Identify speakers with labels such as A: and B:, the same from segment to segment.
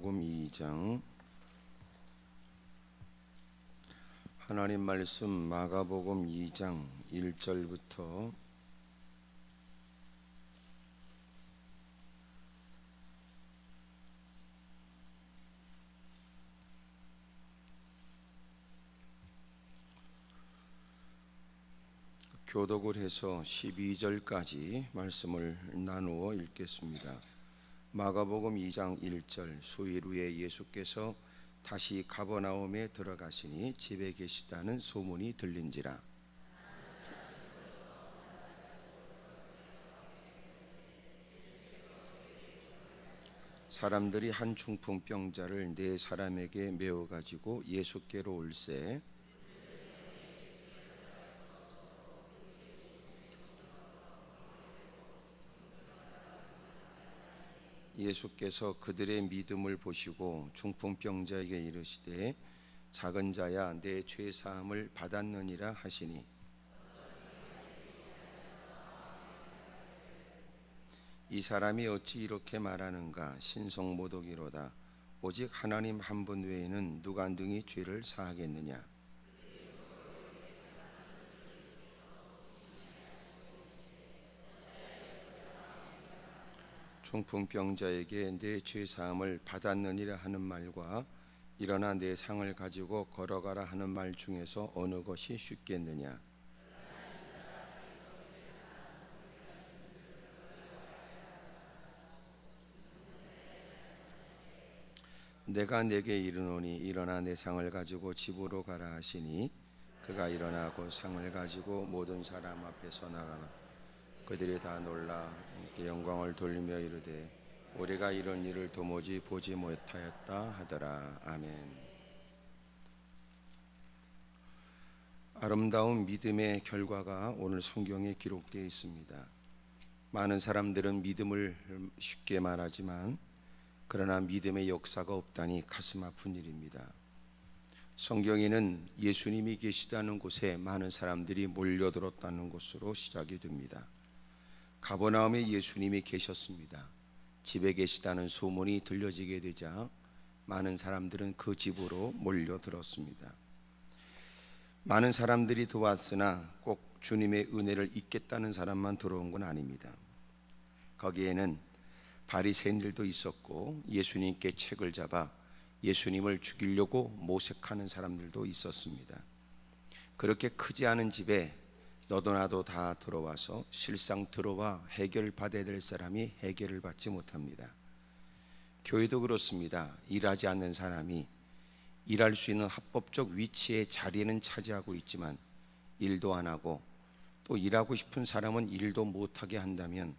A: 마가복음 2장 하나님 말씀 마가복음 2장 1절부터 '교독을 해서 12절까지 말씀을 나누어 읽겠습니다. 마가복음 2장 1절. 수일 후에 예수께서 다시 가버나움에 들어가시니 집에 계시다는 소문이 들린지라. 사람들이 한 중풍병자를 네 사람에게 메어 가지고 예수께로 올세 예수께서 그들의 믿음을 보시고 중풍병자에게 이르시되 작은 자야 내 죄 사함을 받았느니라 하시니 이 사람이 어찌 이렇게 말하는가? 신성모독이로다. 오직 하나님 한 분 외에는 누가 능히 죄를 사하겠느냐? 중풍병자에게 내 죄 사함을 받았느니라 하는 말과 일어나 내 상을 가지고 걸어가라 하는 말 중에서 어느 것이 쉽겠느냐? 내가 내게 이르노니 일어나 내 상을 가지고 집으로 가라 하시니 그가 일어나고 상을 가지고 모든 사람 앞에 서나가나 그들이 다 놀라 영광을 돌리며 이르되 우리가 이런 일을 도무지 보지 못하였다 하더라. 아멘. 아름다운 믿음의 결과가 오늘 성경에 기록되어 있습니다. 많은 사람들은 믿음을 쉽게 말하지만 그러나 믿음의 역사가 없다니 가슴 아픈 일입니다. 성경에는 예수님이 계시다는 곳에 많은 사람들이 몰려들었다는 것으로 시작이 됩니다. 가버나움에 예수님이 계셨습니다. 집에 계시다는 소문이 들려지게 되자 많은 사람들은 그 집으로 몰려들었습니다. 많은 사람들이 도왔으나 꼭 주님의 은혜를 잊겠다는 사람만 들어온 건 아닙니다. 거기에는 바리새인들도 있었고 예수님께 책을 잡아 예수님을 죽이려고 모색하는 사람들도 있었습니다. 그렇게 크지 않은 집에 너도 나도 다 들어와서 실상 들어와 해결받아야 될 사람이 해결을 받지 못합니다. 교회도 그렇습니다. 일하지 않는 사람이 일할 수 있는 합법적 위치의 자리는 차지하고 있지만 일도 안 하고 또 일하고 싶은 사람은 일도 못하게 한다면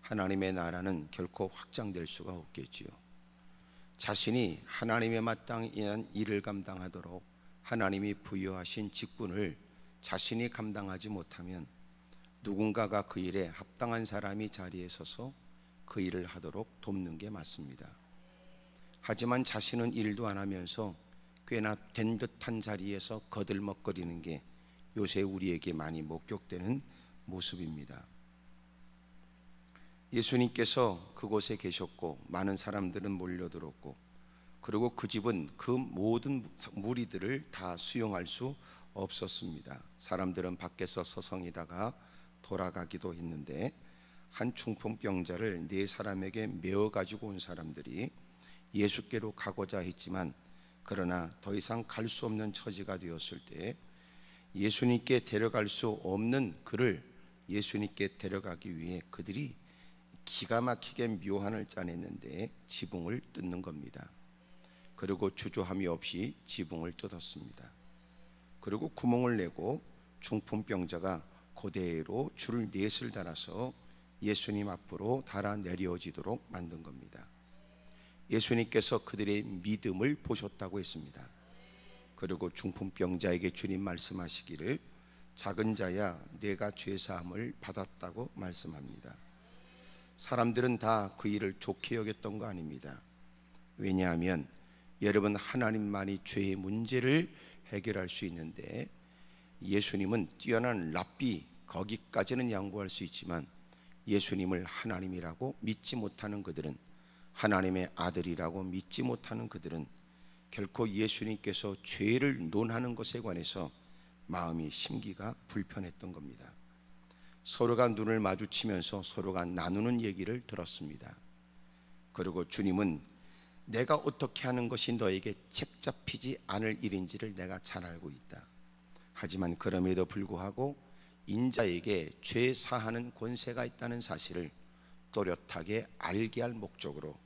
A: 하나님의 나라는 결코 확장될 수가 없겠지요. 자신이 하나님의 마땅한 일을 감당하도록 하나님이 부여하신 직분을 자신이 감당하지 못하면 누군가가 그 일에 합당한 사람이 자리에 서서 그 일을 하도록 돕는 게 맞습니다. 하지만 자신은 일도 안 하면서 꽤나 된 듯한 자리에서 거들먹거리는 게 요새 우리에게 많이 목격되는 모습입니다. 예수님께서 그곳에 계셨고 많은 사람들은 몰려들었고 그리고 그 집은 그 모든 무리들을 다 수용할 수 없었습니다. 사람들은 밖에서 서성이다가 돌아가기도 했는데 한 중풍병자를 네 사람에게 메어 가지고 온 사람들이 예수께로 가고자 했지만 그러나 더 이상 갈 수 없는 처지가 되었을 때 예수님께 데려갈 수 없는 그를 예수님께 데려가기 위해 그들이 기가 막히게 묘한을 짜냈는데 지붕을 뜯는 겁니다. 그리고 주저함이 없이 지붕을 뜯었습니다. 그리고 구멍을 내고 중풍병자가 그대로 줄 넷을 달아서 예수님 앞으로 달아 내려지도록 만든 겁니다. 예수님께서 그들의 믿음을 보셨다고 했습니다. 그리고 중풍병자에게 주님 말씀하시기를 작은 자야 내가 죄사함을 받았다고 말씀합니다. 사람들은 다 그 일을 좋게 여겼던 거 아닙니다. 왜냐하면 여러분 하나님만이 죄의 문제를 해결할 수 있는데 예수님은 뛰어난 랍비 거기까지는 양보할 수 있지만 예수님을 하나님이라고 믿지 못하는 그들은 하나님의 아들이라고 믿지 못하는 그들은 결코 예수님께서 죄를 논하는 것에 관해서 마음이 심기가 불편했던 겁니다. 서로가 눈을 마주치면서 서로가 나누는 얘기를 들었습니다. 그리고 주님은 내가 어떻게 하는 것이 너에게 책 잡히지 않을 일인지를 내가 잘 알고 있다. 하지만 그럼에도 불구하고 인자에게 죄 사하는 권세가 있다는 사실을 또렷하게 알게 할 목적으로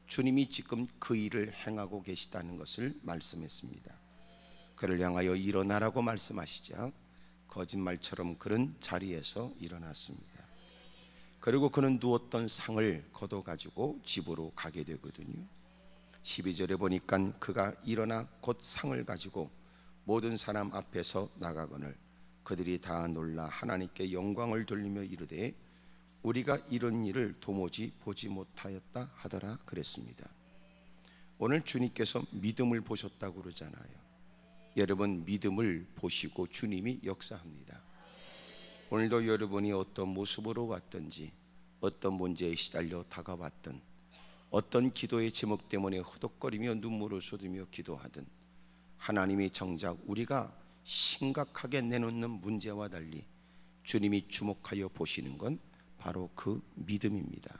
A: 주님이 지금 그 일을 행하고 계시다는 것을 말씀했습니다. 그를 향하여 일어나라고 말씀하시자 거짓말처럼 그는 자리에서 일어났습니다. 그리고 그는 누웠던 상을 걷어가지고 집으로 가게 되거든요. 12절에 보니까 그가 일어나 곧 상을 가지고 모든 사람 앞에서 나가거늘 그들이 다 놀라 하나님께 영광을 돌리며 이르되 우리가 이런 일을 도무지 보지 못하였다 하더라 그랬습니다. 오늘 주님께서 믿음을 보셨다고 그러잖아요. 여러분, 믿음을 보시고 주님이 역사합니다. 오늘도 여러분이 어떤 모습으로 왔든지, 어떤 문제에 시달려 다가왔든, 어떤 기도의 제목 때문에 허덕거리며 눈물을 쏟으며 기도하든, 하나님이 정작 우리가 심각하게 내놓는 문제와 달리 주님이 주목하여 보시는 건 바로 그 믿음입니다.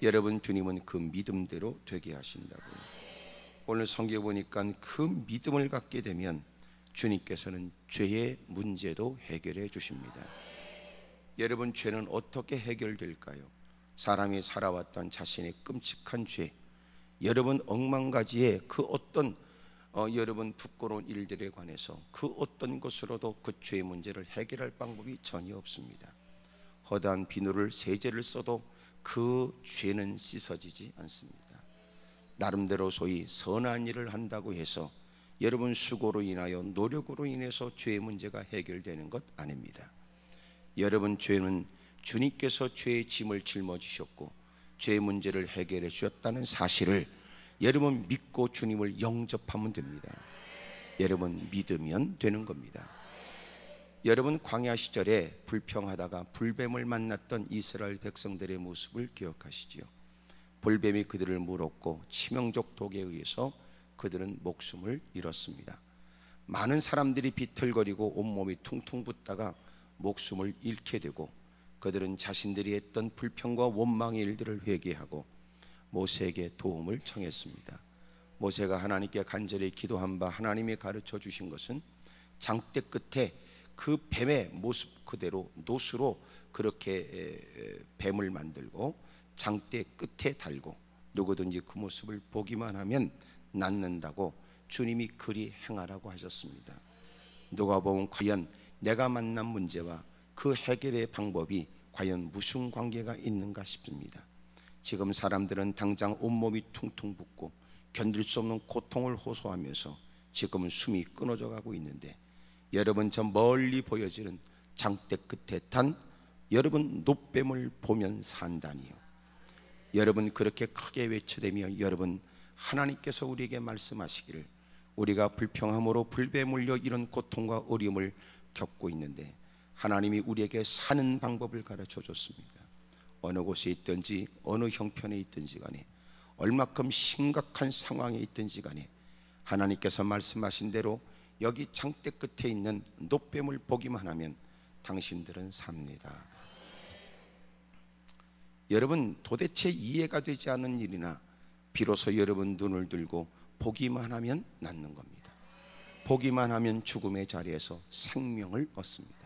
A: 여러분, 주님은 그 믿음대로 되게 하신다고요. 오늘 성경에 보니까 그 믿음을 갖게 되면 주님께서는 죄의 문제도 해결해 주십니다. 여러분, 죄는 어떻게 해결될까요? 사람이 살아왔던 자신의 끔찍한 죄, 여러분 억만가지의 그 어떤 여러분 부끄러운 일들에 관해서 그 어떤 것으로도 그 죄의 문제를 해결할 방법이 전혀 없습니다. 허다한 비누를 세제를 써도 그 죄는 씻어지지 않습니다. 나름대로 소위 선한 일을 한다고 해서 여러분 수고로 인하여 노력으로 인해서 죄의 문제가 해결되는 것 아닙니다. 여러분, 죄는 주님께서 죄의 짐을 짊어지셨고 죄의 문제를 해결해 주셨다는 사실을 여러분 믿고 주님을 영접하면 됩니다. 여러분 믿으면 되는 겁니다. 여러분, 광야 시절에 불평하다가 불뱀을 만났던 이스라엘 백성들의 모습을 기억하시지요. 불뱀이 그들을 물었고 치명적 독에 의해서 그들은 목숨을 잃었습니다. 많은 사람들이 비틀거리고 온몸이 퉁퉁 붓다가 목숨을 잃게 되고 그들은 자신들이 했던 불평과 원망의 일들을 회개하고 모세에게 도움을 청했습니다. 모세가 하나님께 간절히 기도한 바 하나님이 가르쳐 주신 것은 장대 끝에 그 뱀의 모습 그대로 노수로 그렇게 뱀을 만들고 장대 끝에 달고 누구든지 그 모습을 보기만 하면 낫는다고 주님이 그리 행하라고 하셨습니다. 누가 보면 과연 내가 만난 문제와 그 해결의 방법이 과연 무슨 관계가 있는가 싶습니다. 지금 사람들은 당장 온몸이 퉁퉁 붓고 견딜 수 없는 고통을 호소하면서 지금은 숨이 끊어져 가고 있는데, 여러분 저 멀리 보여지는 장대 끝에 탄 여러분 노뱀을 보면 산다니요. 여러분 그렇게 크게 외쳐대며 여러분 하나님께서 우리에게 말씀하시기를 우리가 불평함으로 불뱀 물려 이런 고통과 어려움을 겪고 있는데 하나님이 우리에게 사는 방법을 가르쳐 줬습니다. 어느 곳에 있든지 어느 형편에 있든지 간에 얼마큼 심각한 상황에 있든지 간에 하나님께서 말씀하신 대로 여기 장대 끝에 있는 노뱀을 보기만 하면 당신들은 삽니다. 여러분 도대체 이해가 되지 않는 일이나 비로소 여러분 눈을 들고 보기만 하면 낫는 겁니다. 보기만 하면 죽음의 자리에서 생명을 얻습니다.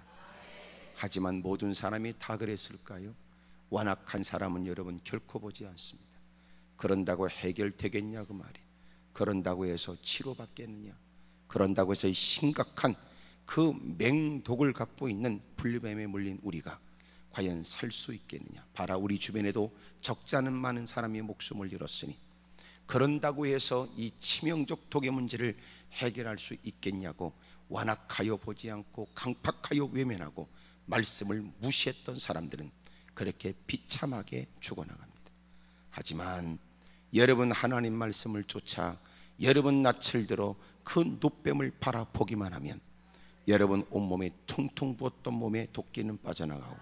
A: 하지만 모든 사람이 다 그랬을까요? 완악한 사람은 여러분 결코 보지 않습니다. 그런다고 해결되겠냐 그 말이. 그런다고 해서 치료받겠느냐. 그런다고 해서 심각한 그 맹독을 갖고 있는 불뱀에 물린 우리가 과연 살 수 있겠느냐. 봐라, 우리 주변에도 적지 않은 많은 사람이 목숨을 잃었으니 그런다고 해서 이 치명적 독의 문제를 해결할 수 있겠냐고 완악하여 보지 않고 강팍하여 외면하고 말씀을 무시했던 사람들은 그렇게 비참하게 죽어나갑니다. 하지만 여러분 하나님 말씀을 쫓아 여러분 낯을 들어 그 노뱀을 바라보기만 하면 여러분 온몸에 퉁퉁 부었던 몸에 도끼는 빠져나가고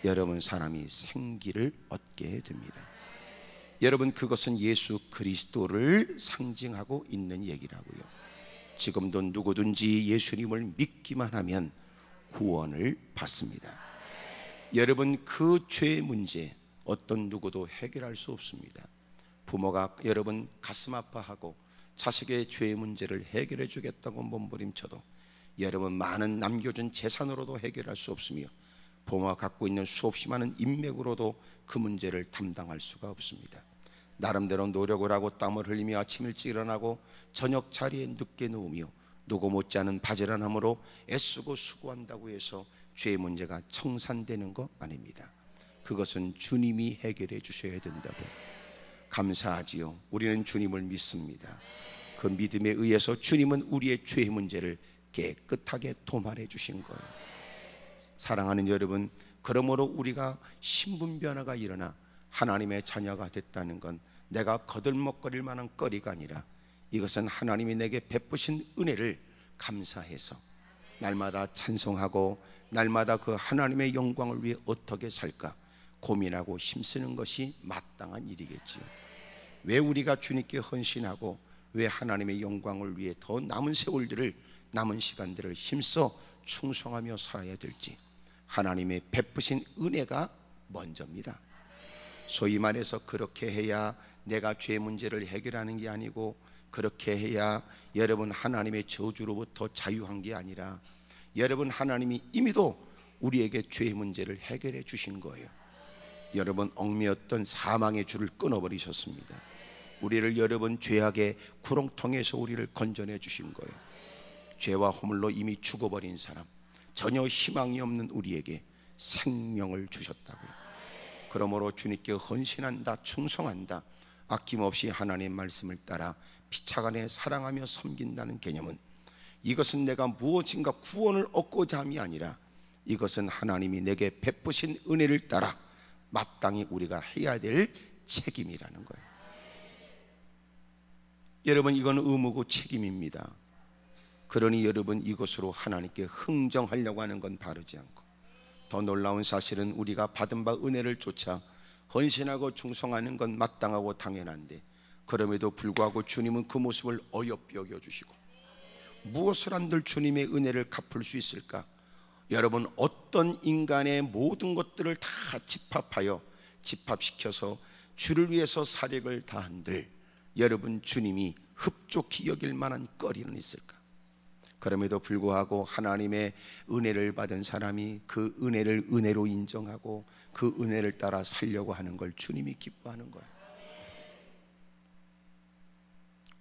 A: 여러분 사람이 생기를 얻게 됩니다. 여러분, 그것은 예수 그리스도를 상징하고 있는 얘기라고요. 지금도 누구든지 예수님을 믿기만 하면 구원을 받습니다. 여러분, 그 죄의 문제 어떤 누구도 해결할 수 없습니다. 부모가 여러분 가슴 아파하고 자식의 죄의 문제를 해결해 주겠다고 몸부림쳐도 여러분 많은 남겨준 재산으로도 해결할 수 없으며 부모가 갖고 있는 수없이 많은 인맥으로도 그 문제를 담당할 수가 없습니다. 나름대로 노력을 하고 땀을 흘리며 아침 일찍 일어나고 저녁 자리에 늦게 누우며 누구 못지않은 바지런함으로 애쓰고 수고한다고 해서 죄의 문제가 청산되는 거 아닙니다. 그것은 주님이 해결해 주셔야 된다고. 감사하지요. 우리는 주님을 믿습니다. 그 믿음에 의해서 주님은 우리의 죄의 문제를 깨끗하게 도말해 주신 거예요. 사랑하는 여러분, 그러므로 우리가 신분 변화가 일어나 하나님의 자녀가 됐다는 건 내가 거들먹거릴 만한 거리가 아니라 이것은 하나님이 내게 베푸신 은혜를 감사해서 날마다 찬송하고 날마다 그 하나님의 영광을 위해 어떻게 살까 고민하고 힘쓰는 것이 마땅한 일이겠지요. 왜 우리가 주님께 헌신하고 왜 하나님의 영광을 위해 더 남은 세월들을 남은 시간들을 힘써 충성하며 살아야 될지 하나님의 베푸신 은혜가 먼저입니다. 소위 말해서 그렇게 해야 내가 죄 문제를 해결하는 게 아니고 그렇게 해야 여러분 하나님의 저주로부터 자유한 게 아니라 여러분 하나님이 이미도 우리에게 죄의 문제를 해결해 주신 거예요. 여러분 얽매였던 사망의 줄을 끊어버리셨습니다. 우리를 여러분 죄악의 구렁텅이에서 우리를 건져내 주신 거예요. 죄와 허물로 이미 죽어버린 사람, 전혀 희망이 없는 우리에게 생명을 주셨다고요. 그러므로 주님께 헌신한다, 충성한다, 아낌없이 하나님의 말씀을 따라 피차간에 사랑하며 섬긴다는 개념은 이것은 내가 무엇인가 구원을 얻고자 함이 아니라 이것은 하나님이 내게 베푸신 은혜를 따라 마땅히 우리가 해야 될 책임이라는 거예요. 여러분, 이건 의무고 책임입니다. 그러니 여러분 이것으로 하나님께 흥정하려고 하는 건 바르지 않고, 더 놀라운 사실은 우리가 받은 바 은혜를 쫓아 헌신하고 충성하는 건 마땅하고 당연한데 그럼에도 불구하고 주님은 그 모습을 어여삐 여겨주시고 무엇을 한들 주님의 은혜를 갚을 수 있을까? 여러분 어떤 인간의 모든 것들을 다 집합시켜서 주를 위해서 사력을 다한들 여러분 주님이 흡족히 여길 만한 거리는 있을까? 그럼에도 불구하고 하나님의 은혜를 받은 사람이 그 은혜를 은혜로 인정하고 그 은혜를 따라 살려고 하는 걸 주님이 기뻐하는 거예요.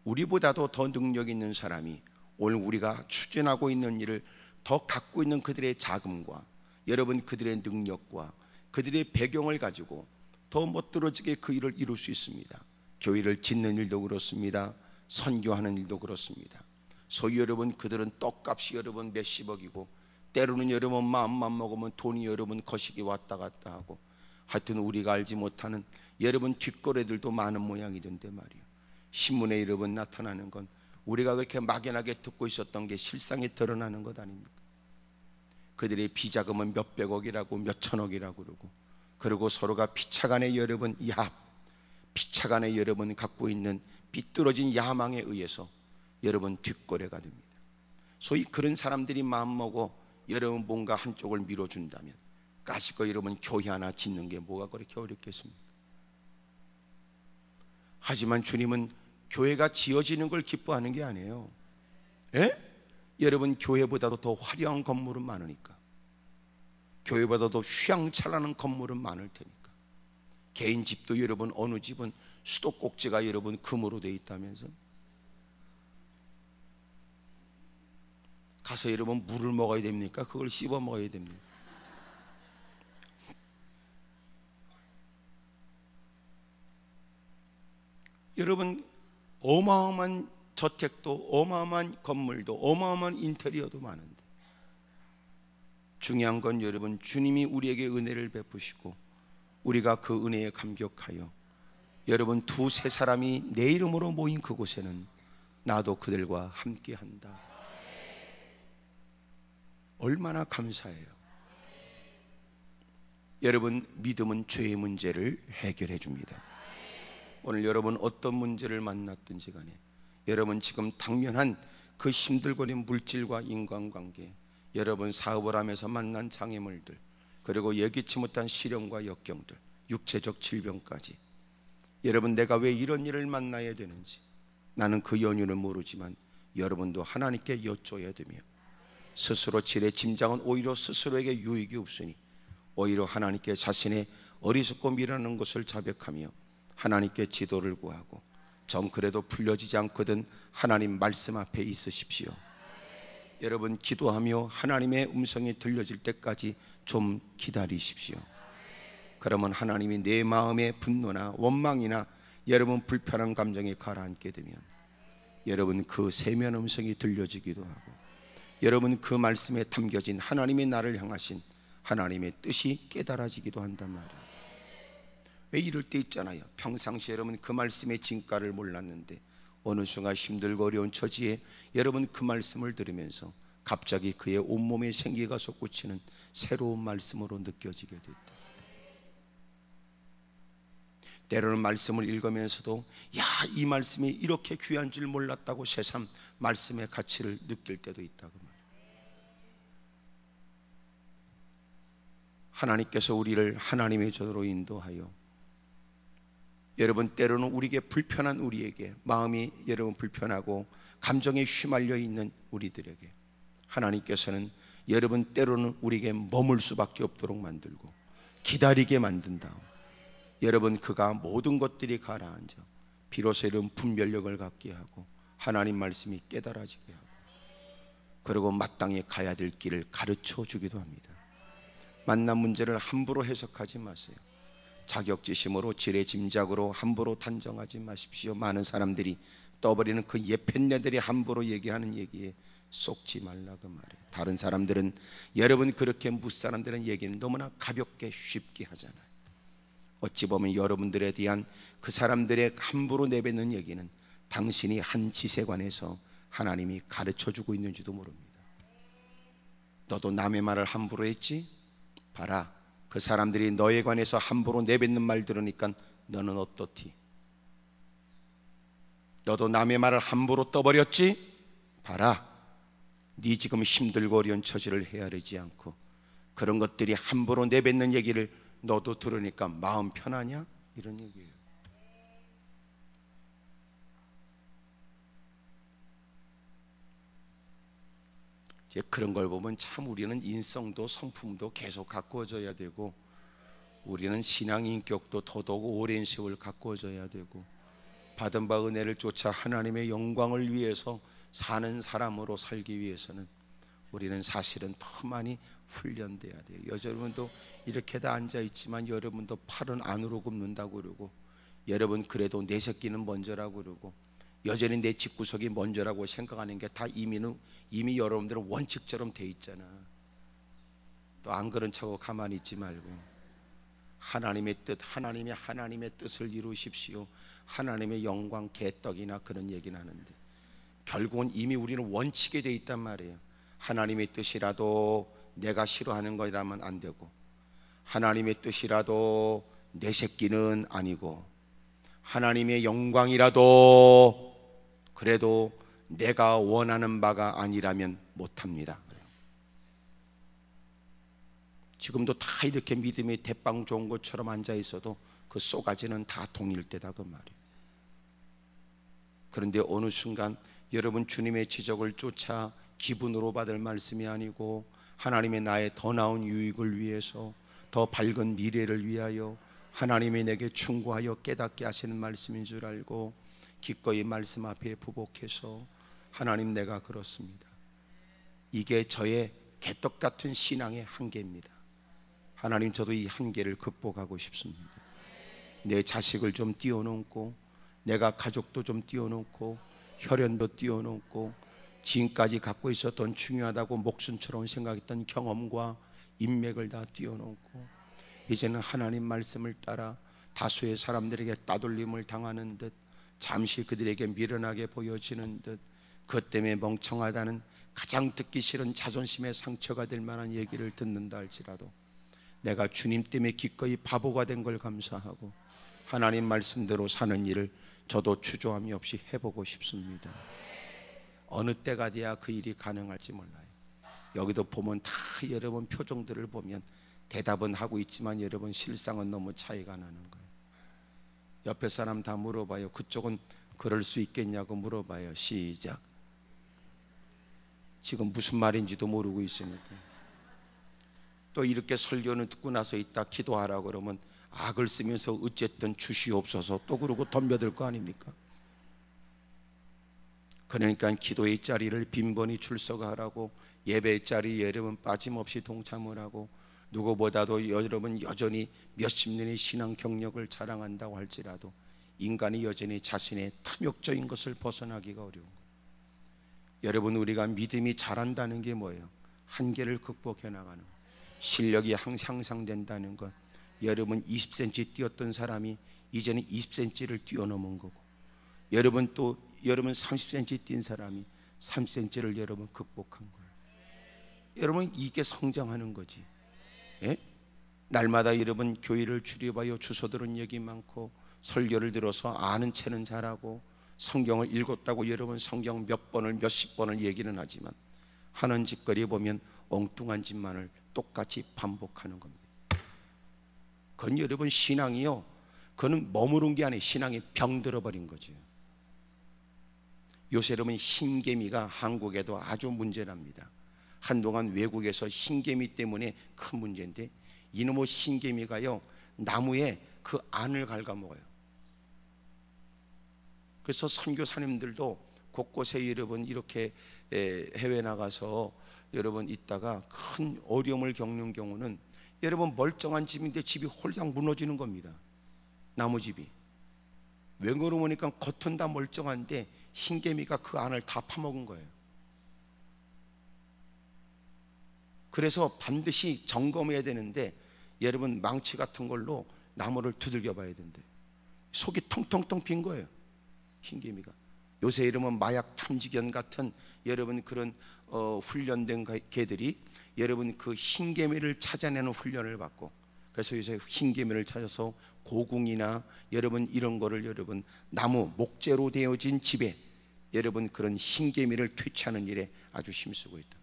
A: 우리보다도 더 능력 있는 사람이 오늘 우리가 추진하고 있는 일을 더 갖고 있는 그들의 자금과 여러분 그들의 능력과 그들의 배경을 가지고 더 멋들어지게 그 일을 이룰 수 있습니다. 교회를 짓는 일도 그렇습니다. 선교하는 일도 그렇습니다. 소위 여러분 그들은 떡값이 여러분 몇십억이고 때로는 여러분 마음만 먹으면 돈이 여러분 거시기 왔다 갔다 하고 하여튼 우리가 알지 못하는 여러분 뒷거래들도 많은 모양이던데 말이에요. 신문에 여러분 나타나는 건 우리가 그렇게 막연하게 듣고 있었던 게 실상에 드러나는 것 아닙니까? 그들의 비자금은 몇백억이라고 몇천억이라고 그러고 그리고 서로가 피차간에 여러분 피차간에 여러분 갖고 있는 삐뚤어진 야망에 의해서 여러분 뒷거래가 됩니다. 소위 그런 사람들이 마음먹어 여러분 뭔가 한쪽을 밀어준다면 까짓거 여러분 교회 하나 짓는 게 뭐가 그렇게 어렵겠습니까? 하지만 주님은 교회가 지어지는 걸 기뻐하는 게 아니에요. 예? 여러분 교회보다도 더 화려한 건물은 많으니까 교회보다도 휘황찬란한 건물은 많을 테니까 개인 집도 여러분 어느 집은 수도꼭지가 여러분 금으로 돼 있다면서 가서 여러분 물을 먹어야 됩니까? 그걸 씹어 먹어야 됩니까? 여러분 어마어마한 저택도 어마어마한 건물도 어마어마한 인테리어도 많은데 중요한 건 여러분 주님이 우리에게 은혜를 베푸시고 우리가 그 은혜에 감격하여 여러분 두세 사람이 내 이름으로 모인 그곳에는 나도 그들과 함께한다. 얼마나 감사해요. 여러분 믿음은 죄의 문제를 해결해 줍니다. 오늘 여러분 어떤 문제를 만났든지 간에 여러분 지금 당면한 그 힘들거린 물질과 인간관계, 여러분 사업을 하면서 만난 장애물들, 그리고 예기치 못한 시련과 역경들, 육체적 질병까지, 여러분 내가 왜 이런 일을 만나야 되는지 나는 그 연유는 모르지만 여러분도 하나님께 여쭤야 되며, 스스로 지레 짐작은 오히려 스스로에게 유익이 없으니 오히려 하나님께 자신의 어리석고 미련한 것을 자백하며 하나님께 지도를 구하고, 정 그래도 풀려지지 않거든 하나님 말씀 앞에 있으십시오. 여러분 기도하며 하나님의 음성이 들려질 때까지 좀 기다리십시오. 그러면 하나님이 내 마음의 분노나 원망이나 여러분 불편한 감정이 가라앉게 되면 여러분 그 세면 음성이 들려지기도 하고, 여러분 그 말씀에 담겨진 하나님의 나를 향하신 하나님의 뜻이 깨달아지기도 한단 말이에요. 왜 이럴 때 있잖아요. 평상시에 여러분 그 말씀의 진가를 몰랐는데 어느 순간 힘들고 어려운 처지에 여러분 그 말씀을 들으면서 갑자기 그의 온몸에 생기가 솟구치는 새로운 말씀으로 느껴지게 됐다. 때로는 말씀을 읽으면서도 야, 이 말씀이 이렇게 귀한 줄 몰랐다고 새삼 말씀의 가치를 느낄 때도 있다고 말이에요. 하나님께서 우리를 하나님의 저도로 인도하여, 여러분 때로는 우리에게 불편한 우리에게, 마음이 여러분 불편하고 감정에 휘말려 있는 우리들에게 하나님께서는 여러분 때로는 우리에게 머물 수밖에 없도록 만들고 기다리게 만든 다음 여러분 그가 모든 것들이 가라앉아 비로소 이런 분별력을 갖게 하고 하나님 말씀이 깨달아지게 하고, 그리고 마땅히 가야 될 길을 가르쳐 주기도 합니다. 만난 문제를 함부로 해석하지 마세요. 자격지심으로 지레 짐작으로 함부로 단정하지 마십시오. 많은 사람들이 떠버리는 그 예편네들이 함부로 얘기하는 얘기에 속지 말라 그 말이에요. 다른 사람들은, 여러분 그렇게 무사람들은 얘기는 너무나 가볍게 쉽게 하잖아요. 어찌 보면 여러분들에 대한 그 사람들의 함부로 내뱉는 얘기는 당신이 한 짓에 관해서 하나님이 가르쳐주고 있는지도 모릅니다. 너도 남의 말을 함부로 했지? 봐라, 그 사람들이 너에 관해서 함부로 내뱉는 말 들으니까 너는 어떻디? 너도 남의 말을 함부로 떠버렸지? 봐라, 네 지금 힘들고 어려운 처지를 헤아리지 않고 그런 것들이 함부로 내뱉는 얘기를 너도 들으니까 마음 편하냐? 이런 얘기예요. 이제 그런 걸 보면 참 우리는 인성도 성품도 계속 가꾸어져야 되고, 우리는 신앙 인격도 더더욱 오랜 세월 가꾸어져야 되고, 받은 바 은혜를 쫓아 하나님의 영광을 위해서 사는 사람으로 살기 위해서는 우리는 사실은 더 많이 훈련돼야 돼요. 여러분도 이렇게 다 앉아있지만 여러분도 팔은 안으로 굽는다고 그러고, 여러분 그래도 내 새끼는 먼저라고 그러고, 여전히 내 집구석이 먼저라고 생각하는 게 다 이미 여러분들은 원칙처럼 돼 있잖아. 또 안 그런 척하고 가만히 있지 말고 하나님의 뜻, 하나님의 뜻을 이루십시오. 하나님의 영광 개떡이나 그런 얘기는 하는데 결국은 이미 우리는 원칙에 돼 있단 말이에요. 하나님의 뜻이라도 내가 싫어하는 거라면 안 되고, 하나님의 뜻이라도 내 새끼는 아니고, 하나님의 영광이라도 그래도 내가 원하는 바가 아니라면 못합니다. 지금도 다 이렇게 믿음이 대빵 좋은 것처럼 앉아 있어도 그 쏘가지는 다 동일 때다 그 말이에요. 그런데 어느 순간 여러분 주님의 지적을 쫓아 기분으로 받을 말씀이 아니고 하나님의 나의 더 나은 유익을 위해서, 더 밝은 미래를 위하여 하나님이 내게 충고하여 깨닫게 하시는 말씀인 줄 알고 기꺼이 말씀 앞에 부복해서, 하나님 내가 그렇습니다. 이게 저의 개떡 같은 신앙의 한계입니다. 하나님 저도 이 한계를 극복하고 싶습니다. 내 자식을 좀 띄워놓고, 내가 가족도 좀 띄워놓고, 혈연도 띄워놓고, 지금까지 갖고 있었던 중요하다고 목숨처럼 생각했던 경험과 인맥을 다 띄워놓고, 이제는 하나님 말씀을 따라 다수의 사람들에게 따돌림을 당하는 듯, 잠시 그들에게 미련하게 보여지는 듯, 그것 때문에 멍청하다는 가장 듣기 싫은 자존심의 상처가 될 만한 얘기를 듣는다 할지라도 내가 주님 때문에 기꺼이 바보가 된 걸 감사하고 하나님 말씀대로 사는 일을 저도 주저함이 없이 해보고 싶습니다. 어느 때가 돼야 그 일이 가능할지 몰라요. 여기도 보면 다 여러분 표정들을 보면 대답은 하고 있지만 여러분 실상은 너무 차이가 나는 거예요. 옆에 사람 다 물어봐요. 그쪽은 그럴 수 있겠냐고 물어봐요. 시작. 지금 무슨 말인지도 모르고 있으니까. 또 이렇게 설교는 듣고 나서 이따 기도하라고 그러면 악을 쓰면서 어쨌든 주시옵소서 또 그러고 덤벼들 거 아닙니까? 그러니까 기도의 자리를 빈번히 출석하라고, 예배의 자리에 여러분 빠짐없이 동참을 하고, 누구보다도 여러분 여전히 몇십 년의 신앙 경력을 자랑한다고 할지라도 인간이 여전히 자신의 탐욕적인 것을 벗어나기가 어려운 거예요. 여러분, 우리가 믿음이 자란다는 게 뭐예요? 한계를 극복해 나가는 거예요. 실력이 향상된다는 것. 여러분 20cm 뛰었던 사람이 이제는 20cm를 뛰어넘은 거고, 여러분 30cm 뛴 사람이 3cm를 여러분 극복한 거예요. 여러분 이게 성장하는 거지. 예? 날마다 여러분 교회를 출입하여 주소 들은 얘기 많고, 설교를 들어서 아는 채는 잘하고, 성경을 읽었다고 여러분 성경 몇 번을 몇십 번을 얘기는 하지만 하는 짓거리 보면 엉뚱한 짓만을 똑같이 반복하는 겁니다. 그건 여러분 신앙이요, 그건 머무른 게 아니에요. 신앙이 병들어 버린 거죠. 요새 여러분 흰개미가 한국에도 아주 문제랍니다. 한동안 외국에서 흰개미 때문에 큰 문제인데, 이놈의 흰개미가요 나무에 그 안을 갉아먹어요. 그래서 선교사님들도 곳곳에 여러분 이렇게 해외 나가서 여러분 있다가 큰 어려움을 겪는 경우는 여러분 멀쩡한 집인데 집이 홀싹 무너지는 겁니다. 나무집이. 왜 그러니까 겉은 다 멀쩡한데 흰개미가 그 안을 다 파먹은 거예요. 그래서 반드시 점검해야 되는데, 여러분 망치 같은 걸로 나무를 두들겨 봐야 된대. 속이 텅텅텅 빈 거예요, 흰개미가. 요새 이러면 마약 탐지견 같은 여러분 그런 훈련된 개들이 여러분 그 흰개미를 찾아내는 훈련을 받고, 그래서 요새 흰개미를 찾아서 고궁이나 여러분 이런 거를 여러분 나무 목재로 되어진 집에 여러분 그런 흰개미를 퇴치하는 일에 아주 힘쓰고 있다.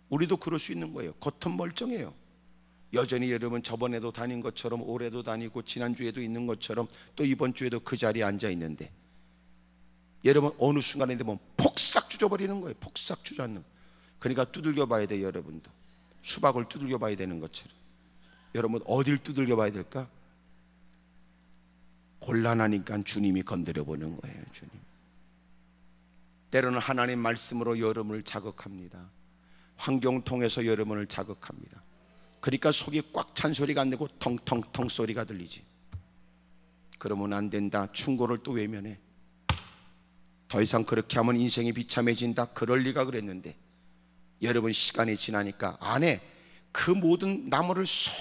A: 우리도 그럴 수 있는 거예요. 겉은 멀쩡해요. 여전히 여러분 저번에도 다닌 것처럼 올해도 다니고 지난주에도 있는 것처럼 또 이번 주에도 그 자리에 앉아 있는데, 여러분 어느 순간에 되면 폭삭 주저버리는 거예요. 폭삭 주저앉는. 그러니까 두들겨 봐야 돼요. 여러분도 수박을 두들겨 봐야 되는 것처럼 여러분 어딜 두들겨 봐야 될까? 곤란하니까 주님이 건드려 보는 거예요. 주님. 때로는 하나님 말씀으로 여러분을 자극합니다. 환경 통해서 여러분을 자극합니다. 그러니까 속이 꽉 찬 소리가 안 되고 텅텅텅 소리가 들리지. 그러면 안 된다. 충고를 또 외면해. 더 이상 그렇게 하면 인생이 비참해진다. 그럴 리가 그랬는데, 여러분 시간이 지나니까 안에 그 모든 나무를 쏙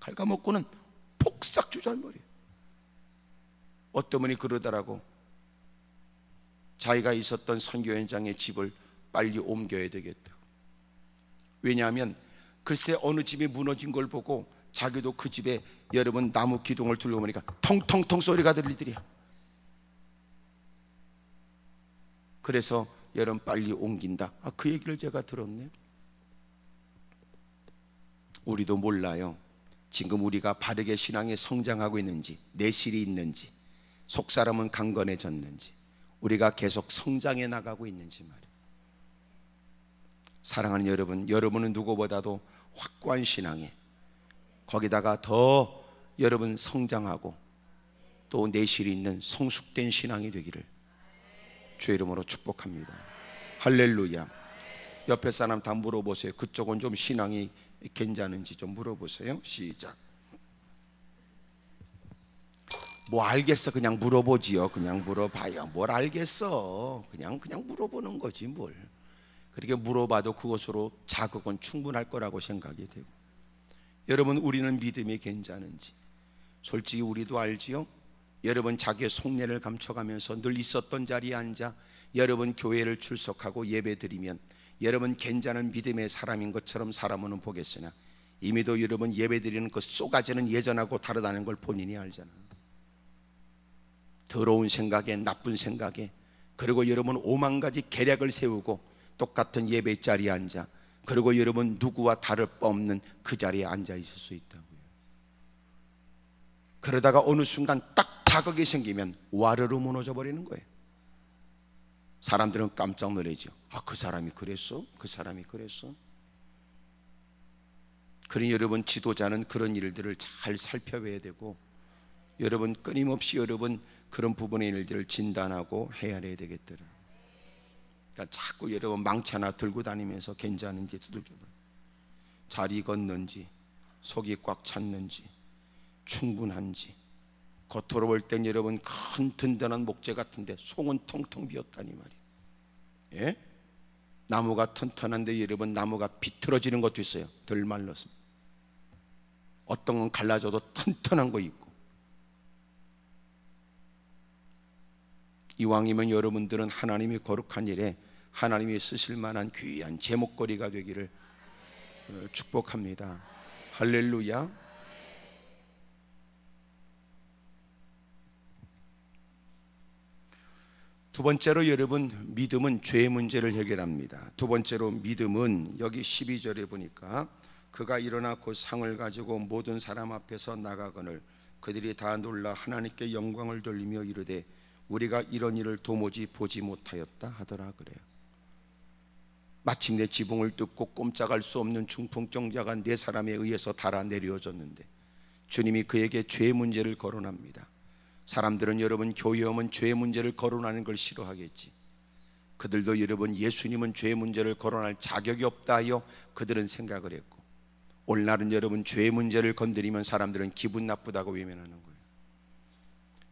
A: 갉아먹고는 폭삭 주저앉아버려요. 어떤 분이 그러더라고. 자기가 있었던 선교 현장의 집을 빨리 옮겨야 되겠다. 왜냐하면 글쎄 어느 집이 무너진 걸 보고 자기도 그 집에 여러분 나무 기둥을 들고 보니까 텅텅텅 소리가 들리더래요. 그래서 여러분 빨리 옮긴다. 그 얘기를 제가 들었네. 우리도 몰라요. 지금 우리가 바르게 신앙에 성장하고 있는지, 내실이 있는지, 속사람은 강건해졌는지, 우리가 계속 성장해 나가고 있는지 말이에요. 사랑하는 여러분, 여러분은 누구보다도 확고한 신앙에, 거기다가 더 여러분 성장하고 또 내실이 있는 성숙된 신앙이 되기를 주의 이름으로 축복합니다. 할렐루야. 옆에 사람 다 물어보세요. 그쪽은 좀 신앙이 괜찮은지 좀 물어보세요. 시작. 뭐 알겠어. 그냥 물어보지요. 그냥 물어봐요. 뭘 알겠어. 그냥 물어보는 거지 뭘. 그렇게 물어봐도 그것으로 자극은 충분할 거라고 생각이 되고, 여러분 우리는 믿음이 괜찮은지 솔직히 우리도 알지요. 여러분 자기의 속내를 감춰가면서 늘 있었던 자리에 앉아 여러분 교회를 출석하고 예배 드리면 여러분 괜찮은 믿음의 사람인 것처럼 사람은 보겠으나 이미도 여러분 예배드리는 그 쏟아지는 예전하고 다르다는 걸 본인이 알잖아. 더러운 생각에, 나쁜 생각에, 그리고 여러분 오만 가지 계략을 세우고 똑같은 예배 자리에 앉아, 그리고 여러분 누구와 다를 바 없는 그 자리에 앉아 있을 수 있다고요. 그러다가 어느 순간 딱 자극이 생기면 와르르 무너져 버리는 거예요. 사람들은 깜짝 놀라죠. 아, 그 사람이 그랬어? 그 사람이 그랬어? 그러니 여러분 지도자는 그런 일들을 잘 살펴봐야 되고, 여러분 끊임없이 여러분 그런 부분의 일들을 진단하고 헤아려야 되겠더라. 그러니까 자꾸 여러분 망치 하나 들고 다니면서 괜찮은지 두들겨봐요. 잘 익었는지, 속이 꽉 찼는지, 충분한지. 겉으로 볼 땐 여러분 큰 든든한 목재 같은데 속은 텅텅 비었다니 말이에요. 예? 나무가 튼튼한데 여러분 나무가 비틀어지는 것도 있어요. 덜 말랐습니다. 어떤 건 갈라져도 튼튼한 거 있고. 이왕이면 여러분들은 하나님이 거룩한 일에 하나님이 쓰실 만한 귀한 제목거리가 되기를 축복합니다. 할렐루야. 두 번째로 여러분, 믿음은 죄의 문제를 해결합니다. 두 번째로 믿음은 여기 12절에 보니까 그가 일어나 곧 상을 가지고 모든 사람 앞에서 나가거늘 그들이 다 놀라 하나님께 영광을 돌리며 이르되 우리가 이런 일을 도무지 보지 못하였다 하더라 그래요. 마침내 지붕을 뜯고 꼼짝할 수 없는 중풍병자가 네 사람에 의해서 달아 내려졌는데 주님이 그에게 죄의 문제를 거론합니다. 사람들은 여러분 교회 오면 죄의 문제를 거론하는 걸 싫어하겠지. 그들도 여러분 예수님은 죄의 문제를 거론할 자격이 없다 하여 그들은 생각을 했고, 오늘날은 여러분 죄의 문제를 건드리면 사람들은 기분 나쁘다고 외면하는 거예요.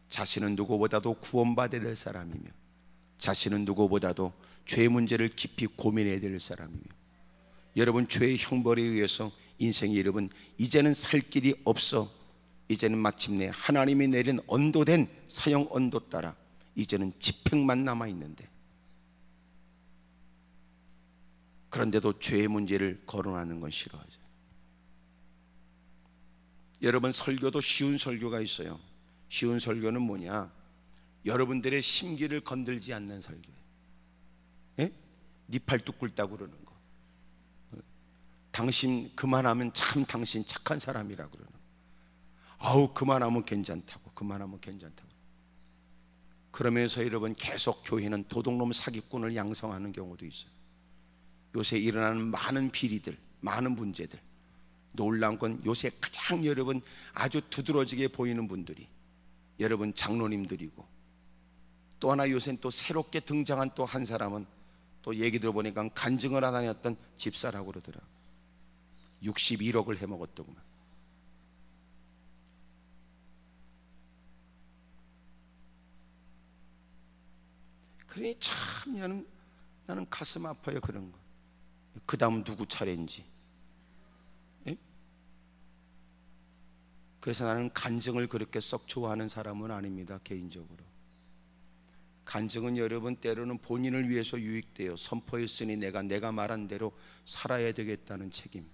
A: 자신은 누구보다도 구원받아야 될 사람이며, 자신은 누구보다도 죄의 문제를 깊이 고민해야 될 사람이며, 여러분 죄의 형벌에 의해서 인생이 여러분 이제는 살 길이 없어, 이제는 마침내 하나님이 내린 언도된 사형 언도 따라 이제는 집행만 남아있는데, 그런데도 죄의 문제를 거론하는 건 싫어하죠. 여러분 설교도 쉬운 설교가 있어요. 쉬운 설교는 뭐냐? 여러분들의 심기를 건들지 않는 설교예요. 예? 네 팔뚝 굵다고 그러는 거, 당신 그만하면 참 당신 착한 사람이라 그러는 거, 아우 그만하면 괜찮다고, 그만하면 괜찮다고. 그러면서 여러분 계속 교회는 도둑놈 사기꾼을 양성하는 경우도 있어요. 요새 일어나는 많은 비리들, 많은 문제들, 놀라운 건 요새 가장 여러분 아주 두드러지게 보이는 분들이 여러분 장로님들이고, 또 하나 요새 또 새롭게 등장한 또 한 사람은 또 얘기 들어보니까 간증을 안 다녔던 집사라고 그러더라. 61억을 해먹었더구만. 그러니 참 나는 가슴 아파요 그런 거. 그 다음 누구 차례인지. 예? 그래서 나는 간증을 그렇게 썩 좋아하는 사람은 아닙니다. 개인적으로 간증은 여러분 때로는 본인을 위해서 유익돼요. 선포했으니 내가 말한 대로 살아야 되겠다는 책임.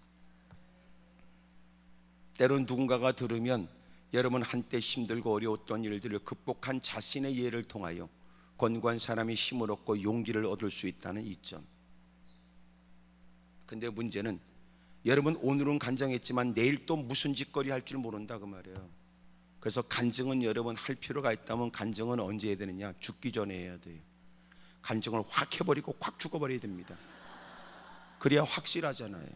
A: 때로는 누군가가 들으면 여러분 한때 힘들고 어려웠던 일들을 극복한 자신의 예를 통하여 권고한 사람이 힘을 얻고 용기를 얻을 수 있다는 이점. 근데 문제는 여러분 오늘은 간증했지만 내일 또 무슨 짓거리 할 줄 모른다 그 말이에요. 그래서 간증은 여러분 할 필요가 있다면 간증은 언제 해야 되느냐? 죽기 전에 해야 돼요. 간증을 확 해버리고 확 죽어버려야 됩니다. 그래야 확실하잖아요.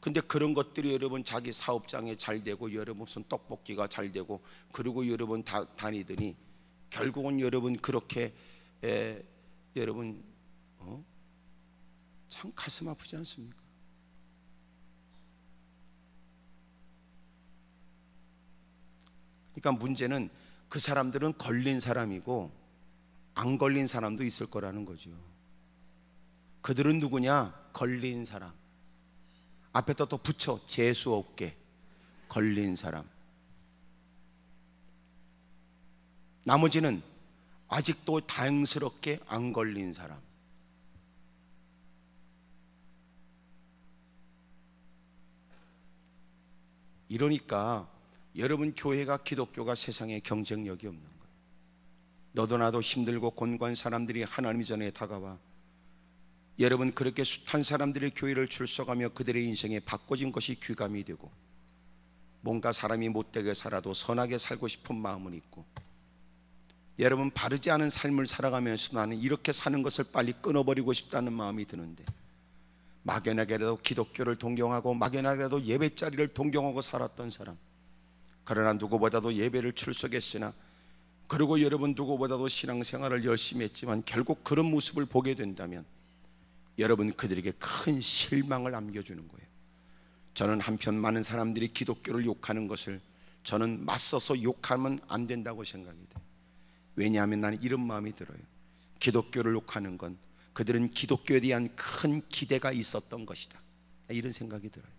A: 근데 그런 것들이 여러분 자기 사업장에 잘 되고 여러분 무슨 떡볶이가 잘 되고 그리고 여러분 다니더니 결국은 여러분 그렇게 여러분 참 가슴 아프지 않습니까? 그러니까 문제는 그 사람들은 걸린 사람이고 안 걸린 사람도 있을 거라는 거죠. 그들은 누구냐? 걸린 사람. 앞에다 또 붙여, 재수 없게 걸린 사람. 나머지는 아직도 다행스럽게 안 걸린 사람. 이러니까 여러분, 교회가, 기독교가 세상에 경쟁력이 없는 거예요. 너도 나도 힘들고 곤고한 사람들이 하나님 전에 다가와 여러분, 그렇게 숱한 사람들의 교회를 출석하며 그들의 인생에 바꿔진 것이 귀감이 되고, 뭔가 사람이 못되게 살아도 선하게 살고 싶은 마음은 있고, 여러분, 바르지 않은 삶을 살아가면서 나는 이렇게 사는 것을 빨리 끊어버리고 싶다는 마음이 드는데, 막연하게라도 기독교를 동경하고 막연하게라도 예배자리를 동경하고 살았던 사람, 그러나 누구보다도 예배를 출석했으나, 그리고 여러분 누구보다도 신앙생활을 열심히 했지만 결국 그런 모습을 보게 된다면 여러분, 그들에게 큰 실망을 안겨주는 거예요. 저는 한편 많은 사람들이 기독교를 욕하는 것을 저는 맞서서 욕하면 안 된다고 생각이 돼요. 왜냐하면 나는 이런 마음이 들어요. 기독교를 욕하는 건 그들은 기독교에 대한 큰 기대가 있었던 것이다, 이런 생각이 들어요.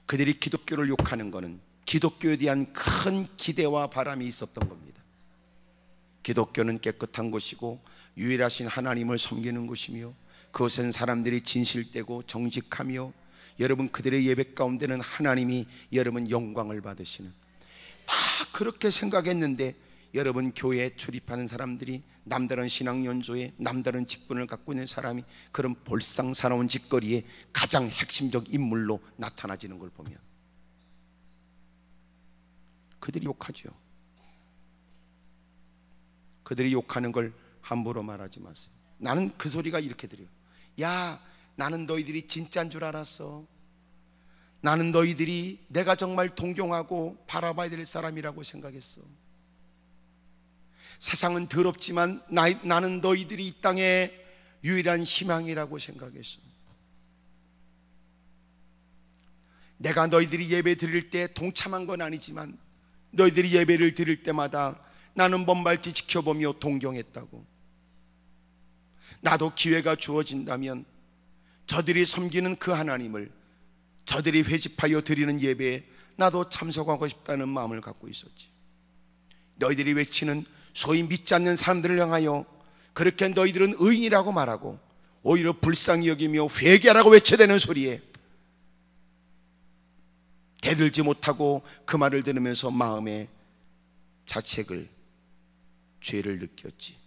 A: 그들이 기독교를 욕하는 것은 기독교에 대한 큰 기대와 바람이 있었던 겁니다. 기독교는 깨끗한 곳이고 유일하신 하나님을 섬기는 곳이며, 그것은 사람들이 진실되고 정직하며, 여러분 그들의 예배 가운데는 하나님이 여러분 영광을 받으시는, 다 그렇게 생각했는데 여러분 교회에 출입하는 사람들이 남다른 신앙 연조에 남다른 직분을 갖고 있는 사람이 그런 볼상사나운 짓거리에 가장 핵심적 인물로 나타나지는 걸 보면 그들이 욕하죠. 그들이 욕하는 걸 함부로 말하지 마세요. 나는 그 소리가 이렇게 들려요. 야, 나는 너희들이 진짜인 줄 알았어. 나는 너희들이 내가 정말 동경하고 바라봐야 될 사람이라고 생각했어. 세상은 더럽지만 나는 너희들이 이 땅에 유일한 희망이라고 생각했어. 내가 너희들이 예배 드릴 때 동참한 건 아니지만 너희들이 예배를 드릴 때마다 나는 먼발치 지켜보며 동경했다고. 나도 기회가 주어진다면 저들이 섬기는 그 하나님을, 저들이 회집하여 드리는 예배에 나도 참석하고 싶다는 마음을 갖고 있었지. 너희들이 외치는 소위 믿지 않는 사람들을 향하여 그렇게 너희들은 의인이라고 말하고 오히려 불쌍히 여기며 회개하라고 외쳐대는 소리에 대들지 못하고 그 말을 들으면서 마음에 자책을, 죄를 느꼈지.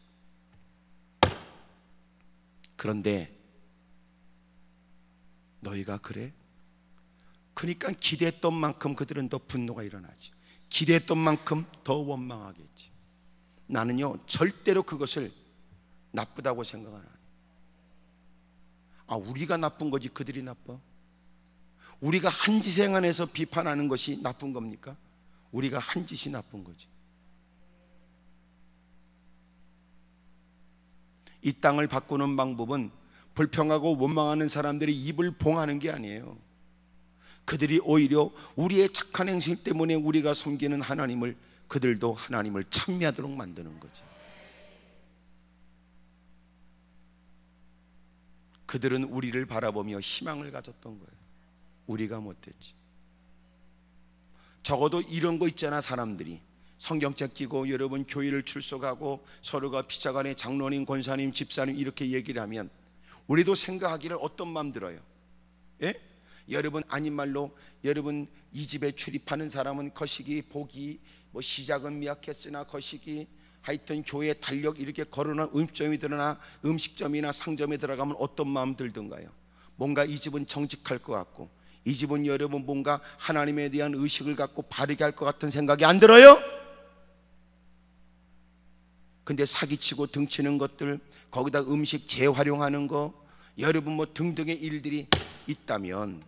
A: 그런데 너희가 그래? 그러니까 기대했던 만큼 그들은 더 분노가 일어나지. 기대했던 만큼 더 원망하겠지. 나는요 절대로 그것을 나쁘다고 생각 안 해요. 우리가 나쁜 거지 그들이 나빠? 우리가 한 짓에 관해서 비판하는 것이 나쁜 겁니까? 우리가 한 짓이 나쁜 거지. 이 땅을 바꾸는 방법은 불평하고 원망하는 사람들이 입을 봉하는 게 아니에요. 그들이 오히려 우리의 착한 행실 때문에 우리가 섬기는 하나님을, 그들도 하나님을 찬미하도록 만드는 거지. 그들은 우리를 바라보며 희망을 가졌던 거예요. 우리가 못했지. 적어도 이런 거 있잖아. 사람들이 성경책 끼고 여러분 교회를 출석하고 서로가 피차간에 장로님, 권사님, 집사님 이렇게 얘기를 하면 우리도 생각하기를 어떤 마음 들어요? 예? 여러분 아닌 말로 여러분 이 집에 출입하는 사람은 거시기, 복이, 뭐 시작은 미약했으나 거시기, 하여튼 교회 달력 이렇게 걸어놓은 음식점이 드러나 음식점이나 상점에 들어가면 어떤 마음 들던가요? 뭔가 이 집은 정직할 것 같고, 이 집은 여러분 뭔가 하나님에 대한 의식을 갖고 바르게 할 것 같은 생각이 안 들어요? 근데 사기치고 등치는 것들, 거기다 음식 재활용하는 거, 여러분 뭐 등등의 일들이 있다면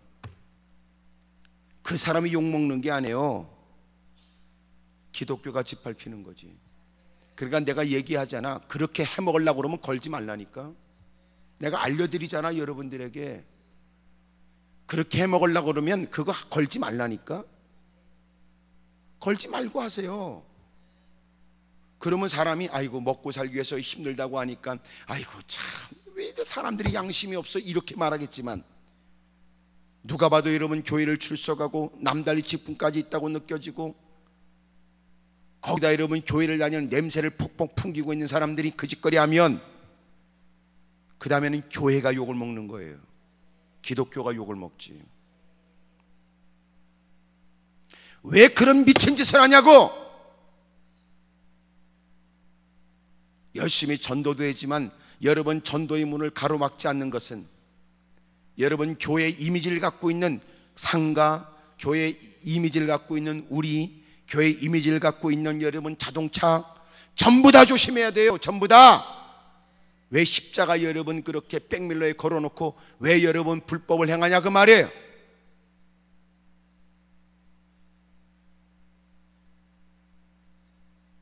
A: 그 사람이 욕먹는 게 아니에요. 기독교가 짓밟히는 거지. 그러니까 내가 얘기하잖아. 그렇게 해먹으려고 그러면 걸지 말라니까. 내가 알려드리잖아 여러분들에게. 그렇게 해먹으려고 그러면 그거 걸지 말라니까. 걸지 말고 하세요. 그러면 사람이 아이고 먹고 살기 위해서 힘들다고 하니까 아이고 참 왜 사람들이 양심이 없어 이렇게 말하겠지만, 누가 봐도 여러분 교회를 출석하고 남달리 직분까지 있다고 느껴지고 거기다 여러분 교회를 다니는 냄새를 폭폭 풍기고 있는 사람들이 그 짓거리 하면 그 다음에는 교회가 욕을 먹는 거예요. 기독교가 욕을 먹지. 왜 그런 미친 짓을 하냐고. 열심히 전도도 하지만 여러분, 전도의 문을 가로막지 않는 것은 여러분 교회 이미지를 갖고 있는 상가, 교회 이미지를 갖고 있는 우리, 교회 이미지를 갖고 있는 여러분 자동차, 전부 다 조심해야 돼요. 전부 다. 왜 십자가 여러분 그렇게 백밀러에 걸어놓고 왜 여러분 불법을 행하냐 그 말이에요.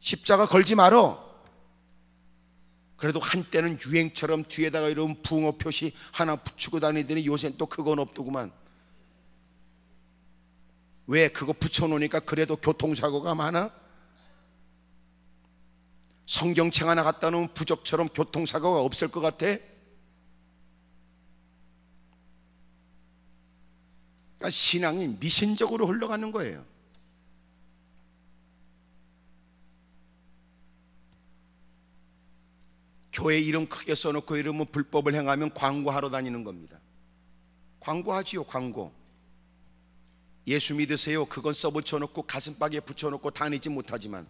A: 십자가 걸지 말어. 그래도 한때는 유행처럼 뒤에다가 이런 붕어 표시 하나 붙이고 다니더니 요새는 또 그건 없더구만. 왜 그거 붙여놓으니까 그래도 교통사고가 많아? 성경책 하나 갖다 놓으면 부적처럼 교통사고가 없을 것 같아? 그러니까 신앙이 미신적으로 흘러가는 거예요. 교회 이름 크게 써놓고 이러면 불법을 행하면 광고하러 다니는 겁니다. 광고하지요, 광고. 예수 믿으세요. 그건 써붙여놓고 가슴팍에 붙여놓고 다니지 못하지만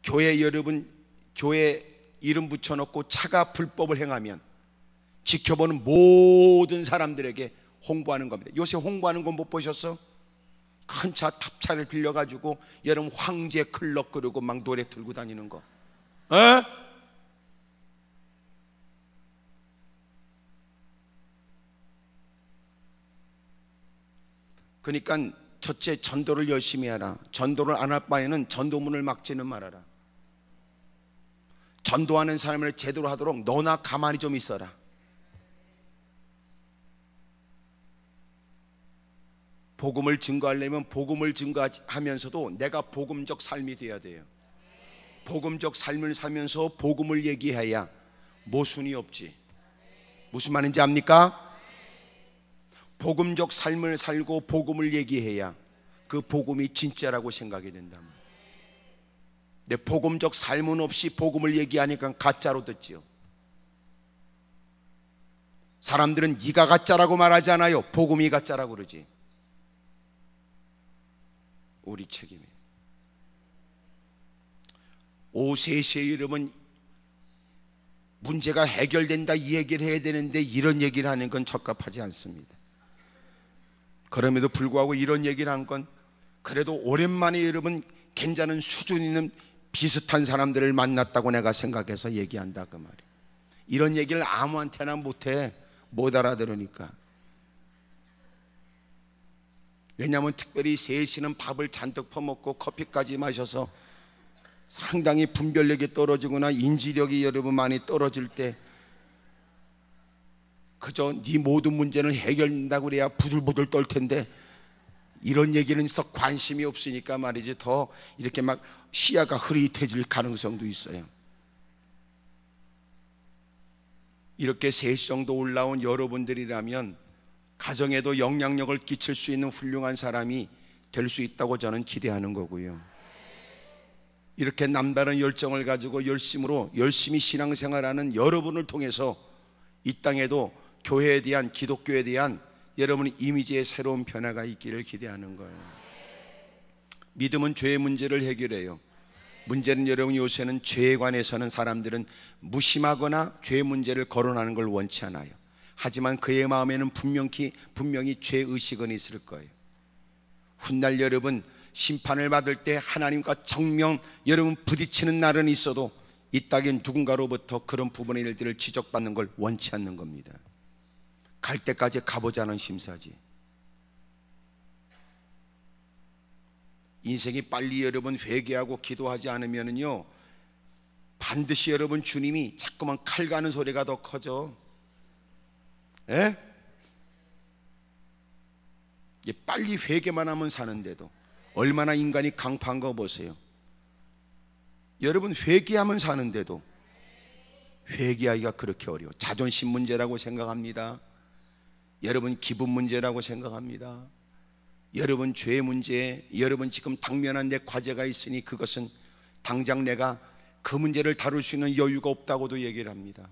A: 교회 여러분, 교회 이름 붙여놓고 차가 불법을 행하면 지켜보는 모든 사람들에게 홍보하는 겁니다. 요새 홍보하는 건 못 보셨어? 큰 차 탑차를 빌려가지고 여러분 황제 클럽 그러고 막 노래 들고 다니는 거. 에? 그러니까 첫째, 전도를 열심히 하라. 전도를 안 할 바에는 전도문을 막지는 말아라. 전도하는 사람을 제대로 하도록 너나 가만히 좀 있어라. 복음을 증거하려면 복음을 증거하면서도 내가 복음적 삶이 돼야 돼요. 복음적 삶을 살면서 복음을 얘기해야 모순이 없지. 무슨 말인지 압니까? 복음적 삶을 살고 복음을 얘기해야 그 복음이 진짜라고 생각이 된다. 근데 복음적 삶은 없이 복음을 얘기하니까 가짜로 듣지요. 사람들은 네가 가짜라고 말하지 않아요. 복음이 가짜라고 그러지. 우리 책임이에요. 오후 3시에 여러분 문제가 해결된다 이 얘기를 해야 되는데 이런 얘기를 하는 건 적합하지 않습니다. 그럼에도 불구하고 이런 얘기를 한 건 그래도 오랜만에 여러분 괜찮은 수준 있는 비슷한 사람들을 만났다고 내가 생각해서 얘기한다 그 말이에요. 이런 얘기를 아무한테나 못해. 못 알아들으니까. 왜냐하면 특별히 3시는 밥을 잔뜩 퍼먹고 커피까지 마셔서 상당히 분별력이 떨어지거나 인지력이 여러분 많이 떨어질 때 그저 네 모든 문제는 해결된다고 그래야 부들부들 떨 텐데 이런 얘기는 썩 관심이 없으니까 말이지 더 이렇게 막 시야가 흐릿해질 가능성도 있어요. 이렇게 3시 정도 올라온 여러분들이라면 가정에도 영향력을 끼칠 수 있는 훌륭한 사람이 될 수 있다고 저는 기대하는 거고요. 이렇게 남다른 열정을 가지고 열심히 신앙생활하는 여러분을 통해서 이 땅에도 교회에 대한, 기독교에 대한 여러분의 이미지의 새로운 변화가 있기를 기대하는 거예요. 믿음은 죄의 문제를 해결해요. 문제는 여러분 요새는 죄에 관해서는 사람들은 무심하거나 죄의 문제를 거론하는 걸 원치 않아요. 하지만 그의 마음에는 분명히 죄의식은 있을 거예요. 훗날 여러분 심판을 받을 때 하나님과 정면 여러분 부딪히는 날은 있어도 이 땅에 누군가로부터 그런 부분의 일들을 지적받는 걸 원치 않는 겁니다. 갈 때까지 가보자는 심사지. 인생이 빨리 여러분 회개하고 기도하지 않으면요 반드시 여러분 주님이 자꾸만 칼 가는 소리가 더 커져. 예? 빨리 회개만 하면 사는데도 얼마나 인간이 강파한 거 보세요. 여러분 회개하면 사는데도 회개하기가 그렇게 어려워. 자존심 문제라고 생각합니다. 여러분 기분 문제라고 생각합니다. 여러분 죄 문제, 여러분 지금 당면한 내 과제가 있으니 그것은 당장 내가 그 문제를 다룰 수 있는 여유가 없다고도 얘기를 합니다.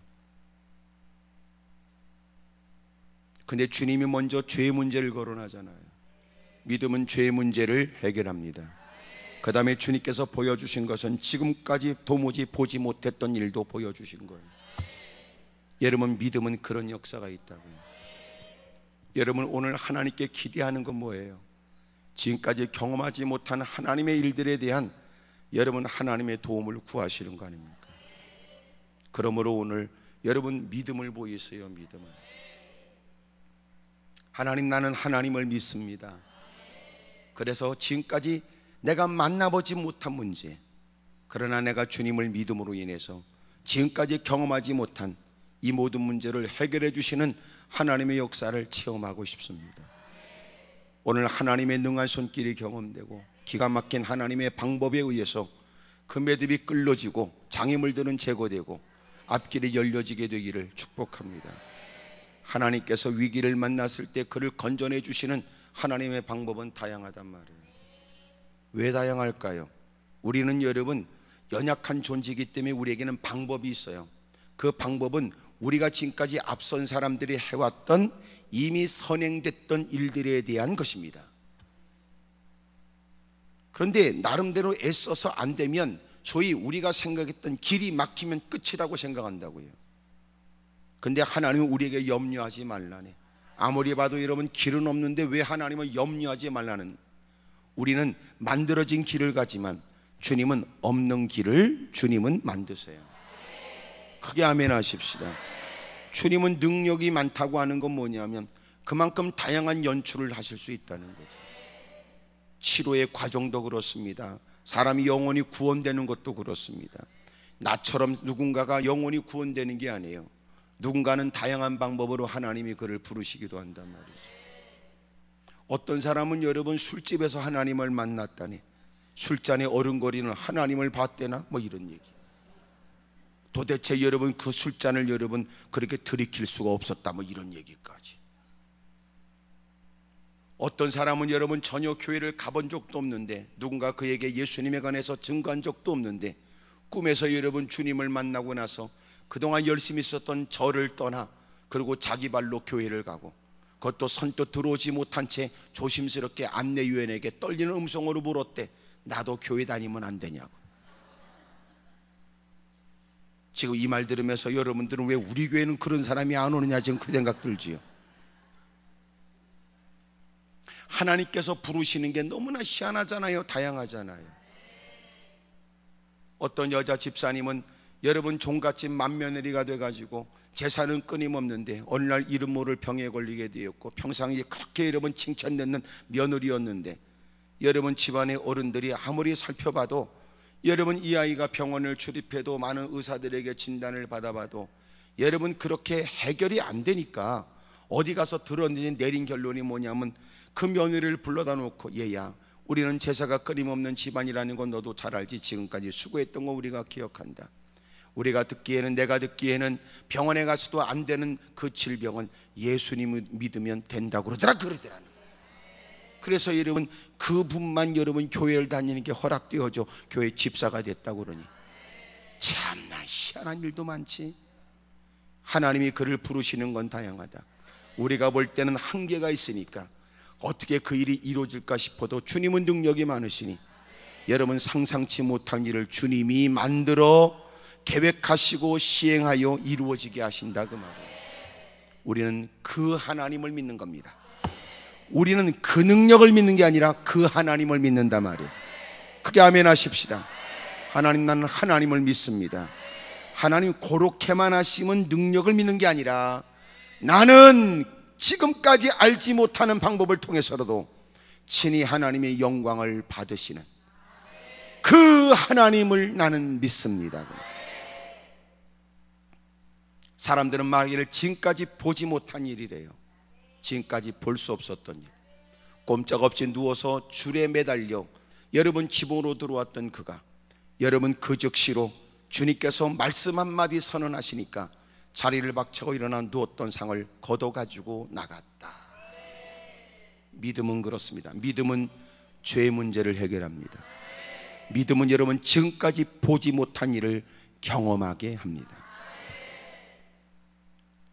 A: 근데 주님이 먼저 죄 문제를 거론하잖아요. 믿음은 죄의 문제를 해결합니다. 그 다음에 주님께서 보여주신 것은 지금까지 도무지 보지 못했던 일도 보여주신 거예요. 여러분, 믿음은 그런 역사가 있다고요. 여러분, 오늘 하나님께 기대하는 건 뭐예요? 지금까지 경험하지 못한 하나님의 일들에 대한 여러분 하나님의 도움을 구하시는 거 아닙니까? 그러므로 오늘 여러분 믿음을 보이세요. 믿음을. 하나님, 나는 하나님을 믿습니다. 그래서 지금까지 내가 만나보지 못한 문제, 그러나 내가 주님을 믿음으로 인해서 지금까지 경험하지 못한 이 모든 문제를 해결해 주시는 하나님의 역사를 체험하고 싶습니다. 오늘 하나님의 능한 손길이 경험되고 기가 막힌 하나님의 방법에 의해서 그 매듭이 끌어지고 장애물들은 제거되고 앞길이 열려지게 되기를 축복합니다. 하나님께서 위기를 만났을 때 그를 건져내 주시는 하나님의 방법은 다양하단 말이에요. 왜 다양할까요? 우리는 여러분 연약한 존재이기 때문에 우리에게는 방법이 있어요. 그 방법은 우리가 지금까지 앞선 사람들이 해왔던 이미 선행됐던 일들에 대한 것입니다. 그런데 나름대로 애써서 안 되면 소위 우리가 생각했던 길이 막히면 끝이라고 생각한다고요. 근데 하나님은 우리에게 염려하지 말라네. 아무리 봐도 여러분 길은 없는데 왜 하나님은 염려하지 말라는? 우리는 만들어진 길을 가지만 주님은 없는 길을 주님은 만드세요. 크게 아멘 하십시다. 주님은 능력이 많다고 하는 건 뭐냐면 그만큼 다양한 연출을 하실 수 있다는 거죠. 치료의 과정도 그렇습니다. 사람이 영원히 구원되는 것도 그렇습니다. 나처럼 누군가가 영원히 구원되는 게 아니에요. 누군가는 다양한 방법으로 하나님이 그를 부르시기도 한단 말이죠. 어떤 사람은 여러분 술집에서 하나님을 만났다니, 술잔에 어른거리는 하나님을 봤대나 뭐 이런 얘기. 도대체 여러분 그 술잔을 여러분 그렇게 들이킬 수가 없었다 뭐 이런 얘기까지. 어떤 사람은 여러분 전혀 교회를 가본 적도 없는데 누군가 그에게 예수님에 관해서 증거한 적도 없는데 꿈에서 여러분 주님을 만나고 나서 그동안 열심히 있었던 절을 떠나 그리고 자기 발로 교회를 가고 그것도 선뜻 들어오지 못한 채 조심스럽게 안내위원에게 떨리는 음성으로 물었대. 나도 교회 다니면 안 되냐고. 지금 이 말 들으면서 여러분들은 왜 우리 교회는 그런 사람이 안 오느냐 지금 그 생각 들지요. 하나님께서 부르시는 게 너무나 희한하잖아요. 다양하잖아요. 어떤 여자 집사님은 여러분 종갓집 맏며느리가 돼가지고 재산은 끊임없는데 어느 날 이름 모를 병에 걸리게 되었고 평상시에 그렇게 여러분 칭찬받는 며느리였는데 여러분 집안의 어른들이 아무리 살펴봐도 여러분 이 아이가 병원을 출입해도 많은 의사들에게 진단을 받아봐도 여러분 그렇게 해결이 안 되니까 어디 가서 들었는지 내린 결론이 뭐냐면 그 며느리를 불러다 놓고 얘야 우리는 제사가 끊임없는 집안이라는 건 너도 잘 알지. 지금까지 수고했던 거 우리가 기억한다. 우리가 듣기에는 내가 듣기에는 병원에 가서도 안 되는 그 질병은 예수님을 믿으면 된다고 그러더라는 거예요. 그래서 여러분 그분만 여러분 교회를 다니는 게 허락되어져 교회 집사가 됐다고 그러니 참나 희한한 일도 많지. 하나님이 그를 부르시는 건 다양하다. 우리가 볼 때는 한계가 있으니까 어떻게 그 일이 이루어질까 싶어도 주님은 능력이 많으시니 여러분 상상치 못한 일을 주님이 만들어 계획하시고 시행하여 이루어지게 하신다 그 말이에요. 우리는 그 하나님을 믿는 겁니다. 우리는 그 능력을 믿는 게 아니라 그 하나님을 믿는다 말이에요. 크게 아멘 하십시다. 하나님, 나는 하나님을 믿습니다. 하나님 그렇게만 하시면 능력을 믿는 게 아니라 나는 지금까지 알지 못하는 방법을 통해서라도 친히 하나님의 영광을 받으시는 그 하나님을 나는 믿습니다. 사람들은 말하기를 지금까지 보지 못한 일이래요. 지금까지 볼 수 없었던 일. 꼼짝없이 누워서 줄에 매달려 여러분 지붕으로 들어왔던 그가 여러분 그 즉시로 주님께서 말씀 한마디 선언하시니까 자리를 박차고 일어나 누웠던 상을 걷어가지고 나갔다. 믿음은 그렇습니다. 믿음은 죄 문제를 해결합니다. 믿음은 여러분 지금까지 보지 못한 일을 경험하게 합니다.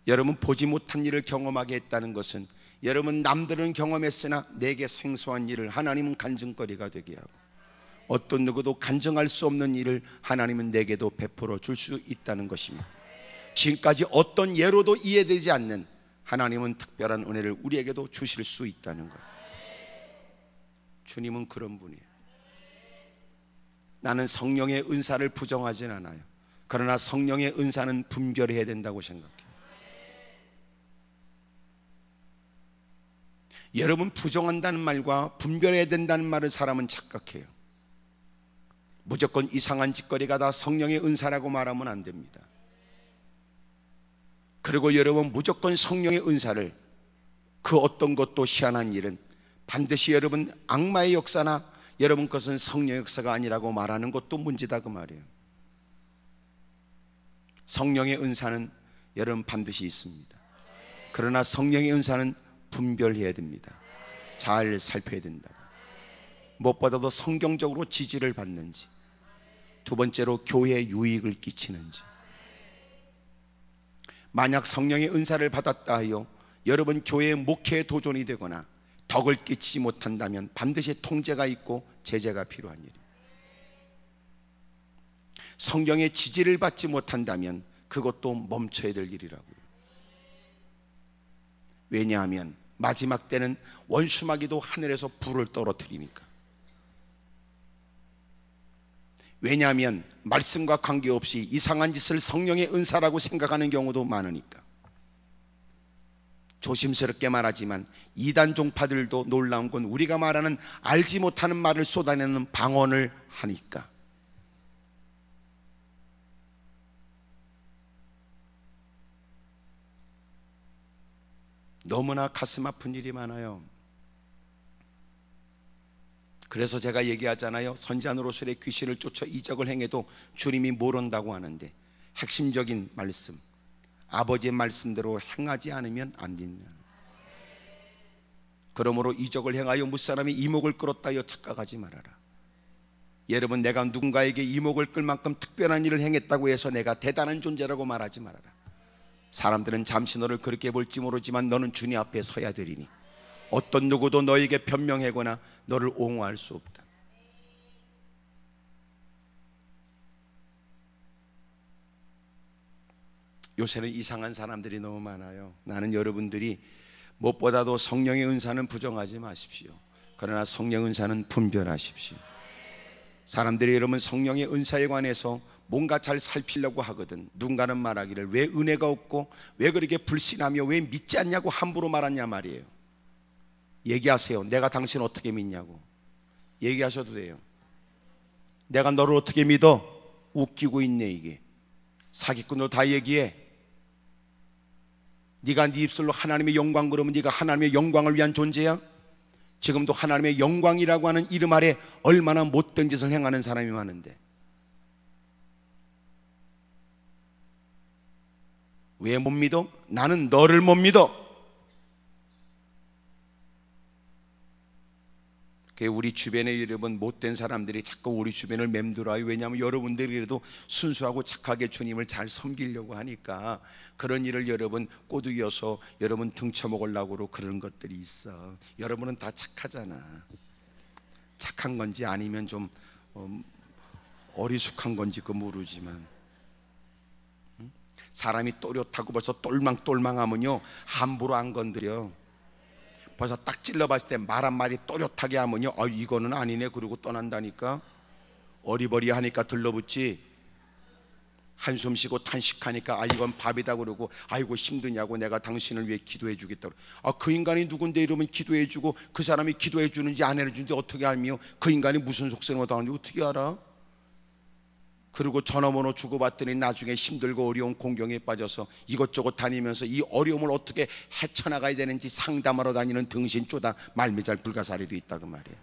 A: 여러분 보지 못한 일을 경험하게 했다는 것은 여러분, 남들은 경험했으나 내게 생소한 일을 하나님은 간증거리가 되게 하고, 어떤 누구도 간증할 수 없는 일을 하나님은 내게도 베풀어 줄 수 있다는 것입니다. 지금까지 어떤 예로도 이해되지 않는 하나님은 특별한 은혜를 우리에게도 주실 수 있다는 것. 주님은 그런 분이에요. 나는 성령의 은사를 부정하진 않아요. 그러나 성령의 은사는 분별해야 된다고 생각해요. 여러분, 부정한다는 말과 분별해야 된다는 말을 사람은 착각해요. 무조건 이상한 짓거리가 다 성령의 은사라고 말하면 안 됩니다. 그리고 여러분, 무조건 성령의 은사를, 그 어떤 것도 희한한 일은 반드시 여러분 악마의 역사나 여러분 것은 성령의 역사가 아니라고 말하는 것도 문제다 그 말이에요. 성령의 은사는 여러분 반드시 있습니다. 그러나 성령의 은사는 분별해야 됩니다. 잘 살펴야 된다. 무엇보다도 성경적으로 지지를 받는지, 두 번째로 교회에 유익을 끼치는지. 만약 성령의 은사를 받았다 하여 여러분 교회의 목회에 도전이 되거나 덕을 끼치지 못한다면 반드시 통제가 있고 제재가 필요한 일입니다. 성령의 지지를 받지 못한다면 그것도 멈춰야 될 일이라고요. 왜냐하면 마지막 때는 원수마귀도 하늘에서 불을 떨어뜨리니까. 왜냐하면 말씀과 관계없이 이상한 짓을 성령의 은사라고 생각하는 경우도 많으니까. 조심스럽게 말하지만 이단 종파들도 놀라운 건 우리가 말하는 알지 못하는 말을 쏟아내는 방언을 하니까. 너무나 가슴 아픈 일이 많아요. 그래서 제가 얘기하잖아요. 선지자노로서의 귀신을 쫓아 이적을 행해도 주님이 모른다고 하는데, 핵심적인 말씀, 아버지의 말씀대로 행하지 않으면 안 된다. 그러므로 이적을 행하여 무사람이 이목을 끌었다 하여 착각하지 말아라. 여러분, 내가 누군가에게 이목을 끌 만큼 특별한 일을 행했다고 해서 내가 대단한 존재라고 말하지 말아라. 사람들은 잠시 너를 그렇게 볼지 모르지만 너는 주님 앞에 서야 되리니 어떤 누구도 너에게 변명하거나 너를 옹호할 수 없다. 요새는 이상한 사람들이 너무 많아요. 나는 여러분들이 무엇보다도 성령의 은사는 부정하지 마십시오. 그러나 성령 은사는 분별하십시오. 사람들이 여러분 성령의 은사에 관해서 뭔가 잘 살피려고 하거든. 누군가는 말하기를 왜 은혜가 없고 왜 그렇게 불신하며 왜 믿지 않냐고 함부로 말하냐 말이에요. 얘기하세요. 내가 당신 어떻게 믿냐고 얘기하셔도 돼요. 내가 너를 어떻게 믿어? 웃기고 있네. 이게 사기꾼으로 다 얘기해. 네가 네 입술로 하나님의 영광 그러면 네가 하나님의 영광을 위한 존재야? 지금도 하나님의 영광이라고 하는 이름 아래 얼마나 못된 짓을 행하는 사람이 많은데 왜 못 믿어? 나는 너를 못 믿어. 우리 주변에 여러분 못된 사람들이 자꾸 우리 주변을 맴돌아요. 왜냐하면 여러분들이 그래도 순수하고 착하게 주님을 잘 섬기려고 하니까 그런 일을 여러분 꼬드겨서 여러분 등쳐먹으려고 그런 것들이 있어. 여러분은 다 착하잖아. 착한 건지 아니면 좀 어리숙한 건지 그 모르지만 사람이 또렷하고 벌써 똘망똘망하면요 함부로 안 건드려. 벌써 딱 찔러봤을 때 말 한마디 또렷하게 하면요 이거는 아니네 그러고 떠난다니까. 어리버리하니까 들러붙지. 한숨 쉬고 탄식하니까 이건 밥이다 그러고 아이고 힘드냐고 내가 당신을 위해 기도해 주겠다고. 그 인간이 누군데 이러면 기도해 주고 그 사람이 기도해 주는지 안 해 주는지 어떻게 알며 그 인간이 무슨 속셈을 당하는지 어떻게 알아? 그리고 전화번호 주고받더니 나중에 힘들고 어려운 공경에 빠져서 이것저것 다니면서 이 어려움을 어떻게 헤쳐나가야 되는지 상담하러 다니는 등신 쪼다 말미잘 불가사리도 있다 그 말이에요.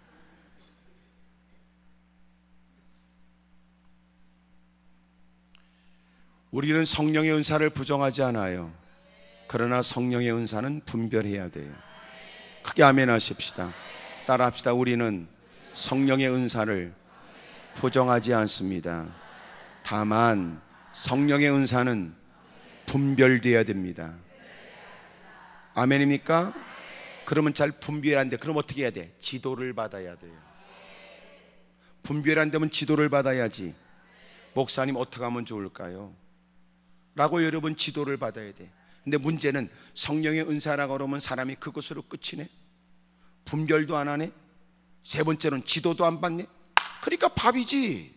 A: 우리는 성령의 은사를 부정하지 않아요. 그러나 성령의 은사는 분별해야 돼요. 크게 아멘 하십시다. 따라합시다. 우리는 성령의 은사를 부정하지 않습니다. 다만 성령의 은사는 분별되어야 됩니다. 아멘입니까? 그러면 잘 분별이 안 돼. 그럼 어떻게 해야 돼? 지도를 받아야 돼요. 분별이 안 되면 지도를 받아야지. 목사님 어떻게 하면 좋을까요? 라고 여러분 지도를 받아야 돼. 근데 문제는 성령의 은사라고 그러면 사람이 그것으로 끝이네. 분별도 안 하네. 세 번째는 지도도 안 받네. 그러니까 밥이지.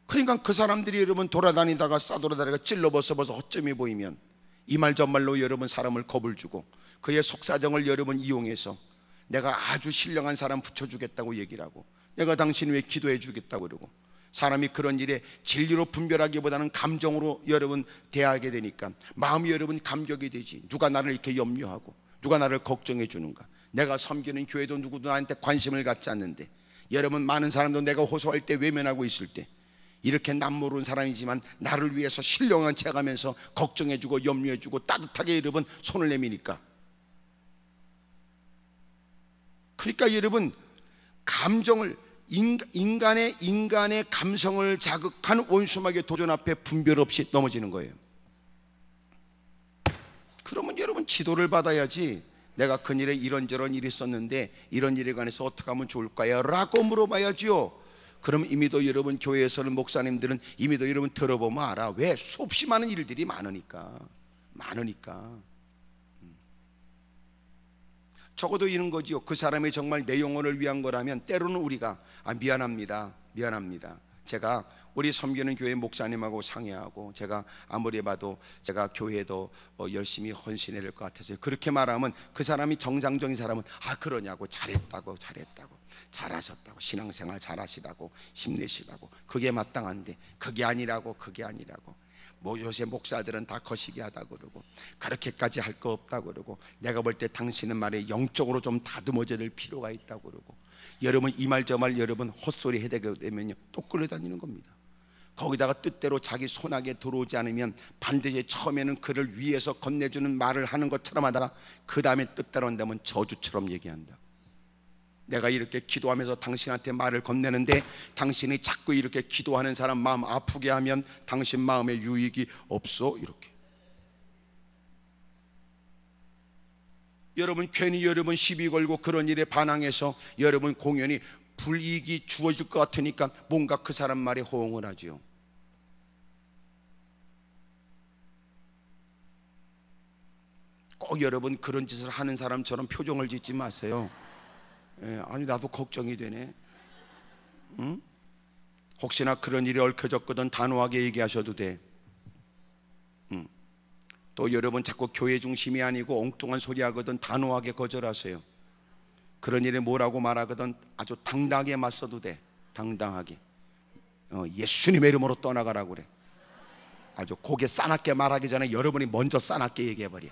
A: 그러니까 그 사람들이 여러분 돌아다니다가 싸돌아다니다가 찔러벗어서 허점이 보이면 이 말 저 말로 여러분 사람을 겁을 주고 그의 속사정을 여러분 이용해서 내가 아주 신령한 사람 붙여주겠다고 얘기를 하고 내가 당신 위해 기도해 주겠다고 그러고 사람이 그런 일에 진리로 분별하기보다는 감정으로 여러분 대하게 되니까 마음이 여러분 감격이 되지. 누가 나를 이렇게 염려하고 누가 나를 걱정해 주는가. 내가 섬기는 교회도 누구도 나한테 관심을 갖지 않는데 여러분 많은 사람도 내가 호소할 때 외면하고 있을 때 이렇게 남 모르는 사람이지만 나를 위해서 신령한 체가면서 걱정해 주고 염려해 주고 따뜻하게 여러분 손을 내미니까 그러니까 여러분 감정을 인간의 감성을 자극한 원수막의 도전 앞에 분별 없이 넘어지는 거예요. 그러면 여러분 지도를 받아야지. 내가 그일에 이런저런 일이 있었는데 이런 일에 관해서 어떻게 하면 좋을까요? 라고 물어봐야지요. 그럼 이미도 여러분 교회에서는 목사님들은 이미도 여러분 들어보면 알아. 왜? 수없이 많은 일들이 많으니까. 적어도 이런 거지요. 그 사람이 정말 내 영혼을 위한 거라면 때로는 우리가 미안합니다. 제가 우리 섬기는 교회 목사님하고 상의하고 제가 아무리 봐도 제가 교회도 열심히 헌신해야 될 것 같아서요. 그렇게 말하면 그 사람이 정상적인 사람은 그러냐고 잘했다고 잘하셨다고 신앙생활 잘하시라고 힘내시라고 그게 마땅한데 그게 아니라고 뭐 요새 목사들은 다 거시기하다 그러고 그렇게까지 할 거 없다 그러고 내가 볼 때 당신은 말에 영적으로 좀 다듬어져야 될 필요가 있다 그러고 여러분 이 말 저 말 여러분 헛소리 해대게 되면요 또 끌려다니는 겁니다. 거기다가 뜻대로 자기 손아귀에 들어오지 않으면 반드시 처음에는 그를 위해서 건네주는 말을 하는 것처럼 하다가 그 다음에 뜻대로 한다면 저주처럼 얘기한다. 내가 이렇게 기도하면서 당신한테 말을 건네는데 당신이 자꾸 이렇게 기도하는 사람 마음 아프게 하면 당신 마음에 유익이 없어. 이렇게 여러분 괜히 여러분 시비 걸고 그런 일에 반항해서 여러분 공연이 불이익이 주어질 것 같으니까 뭔가 그 사람 말에 호응을 하지요. 꼭 여러분 그런 짓을 하는 사람처럼 표정을 짓지 마세요. 아니 나도 걱정이 되네. 응? 혹시나 그런 일이 얽혀졌거든 단호하게 얘기하셔도 돼. 또 여러분 자꾸 교회 중심이 아니고 엉뚱한 소리 하거든 단호하게 거절하세요. 그런 일에 뭐라고 말하거든 아주 당당하게 맞서도 돼. 당당하게 예수님의 이름으로 떠나가라고 그래. 아주 고개 싸납게 말하기 전에 여러분이 먼저 싸납게 얘기해버려.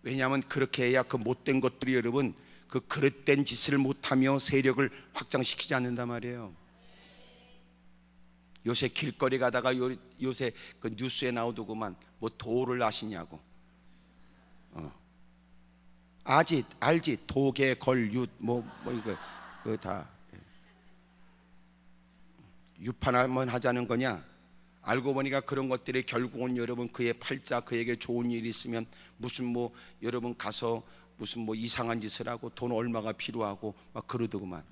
A: 왜냐하면 그렇게 해야 그 못된 것들이 여러분 그 그릇된 짓을 못하며 세력을 확장시키지 않는단 말이에요. 요새 길거리 가다가 요새 그 뉴스에 나오더구만 뭐 도를 아시냐고. 알지 도개 걸윷 뭐 이거 그거 다 유판하면 하자는 거냐. 알고 보니까 그런 것들이 결국은 여러분 그의 팔자 그에게 좋은 일이 있으면 무슨 뭐 여러분 가서 무슨 뭐 이상한 짓을 하고 돈 얼마가 필요하고 막 그러더구만.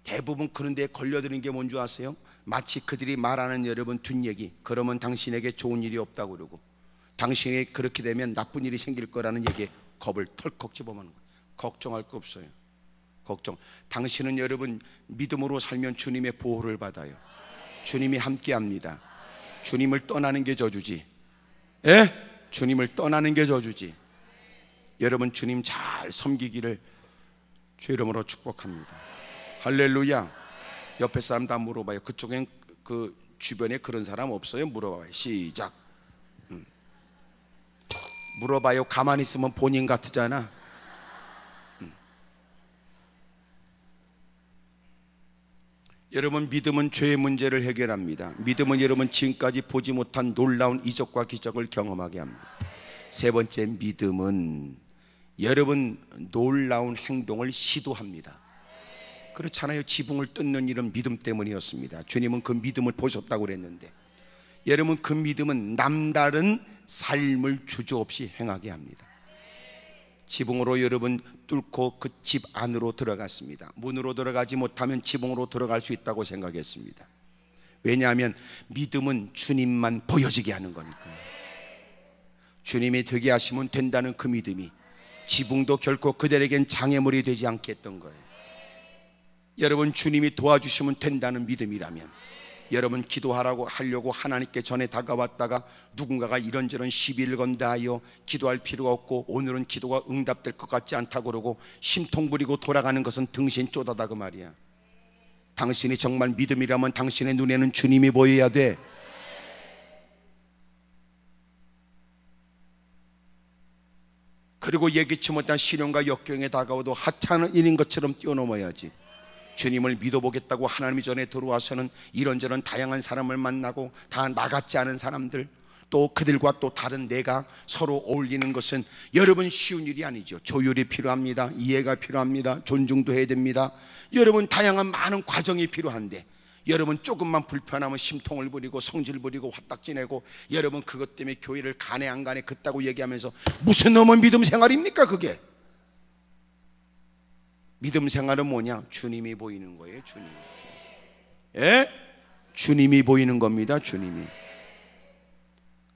A: 대부분 그런 데에 걸려드는 게 뭔지 아세요? 마치 그들이 말하는 여러분 뒷얘기. 그러면 당신에게 좋은 일이 없다고 그러고 당신이 그렇게 되면 나쁜 일이 생길 거라는 얘기에 겁을 털컥 집어먹는 거예요. 걱정할 거 없어요. 걱정. 당신은 여러분 믿음으로 살면 주님의 보호를 받아요. 주님이 함께합니다. 주님을 떠나는 게 저주지. 주님을 떠나는 게 저주지. 여러분 주님 잘 섬기기를 주 이름으로 축복합니다. 할렐루야. 옆에 사람 다 물어봐요. 그쪽엔 그 주변에 그런 사람 없어요? 물어봐요. 시작. 물어봐요. 가만히 있으면 본인 같으잖아. 여러분 믿음은 죄의 문제를 해결합니다. 믿음은 여러분 지금까지 보지 못한 놀라운 이적과 기적을 경험하게 합니다. 세 번째, 믿음은 여러분 놀라운 행동을 시도합니다. 그렇잖아요. 지붕을 뜯는 일은 믿음 때문이었습니다. 주님은 그 믿음을 보셨다고 그랬는데 여러분, 그 믿음은 남다른 삶을 주저없이 행하게 합니다. 지붕으로 여러분 뚫고 그 집 안으로 들어갔습니다. 문으로 들어가지 못하면 지붕으로 들어갈 수 있다고 생각했습니다. 왜냐하면 믿음은 주님만 보여지게 하는 거니까요. 주님이 되게 하시면 된다는 그 믿음이 지붕도 결코 그들에겐 장애물이 되지 않게 했던 거예요. 여러분, 주님이 도와주시면 된다는 믿음이라면, 여러분 하려고 하나님께 전에 다가왔다가 누군가가 이런저런 시비를 건다 하여 기도할 필요가 없고 오늘은 기도가 응답될 것 같지 않다고 그러고 심통 부리고 돌아가는 것은 등신 쪼다다 그 말이야. 당신이 정말 믿음이라면 당신의 눈에는 주님이 보여야 돼. 그리고 예기치 못한 시련과 역경에 다가와도 하찮은 일인 것처럼 뛰어넘어야지. 주님을 믿어보겠다고 하나님이 전에 들어와서는 이런저런 다양한 사람을 만나고 다 나같지 않은 사람들, 또 그들과 또 다른 내가 서로 어울리는 것은 여러분 쉬운 일이 아니죠. 조율이 필요합니다. 이해가 필요합니다. 존중도 해야 됩니다. 여러분, 다양한 많은 과정이 필요한데 여러분 조금만 불편하면 심통을 부리고 성질 부리고 화딱지 내고 여러분 그것 때문에 교회를 가네 안 가네 그따고 얘기하면서 무슨 놈의 믿음 생활입니까 그게? 믿음 생활은 뭐냐? 주님이 보이는 거예요. 주님. 예? 주님이 보이는 겁니다. 주님이.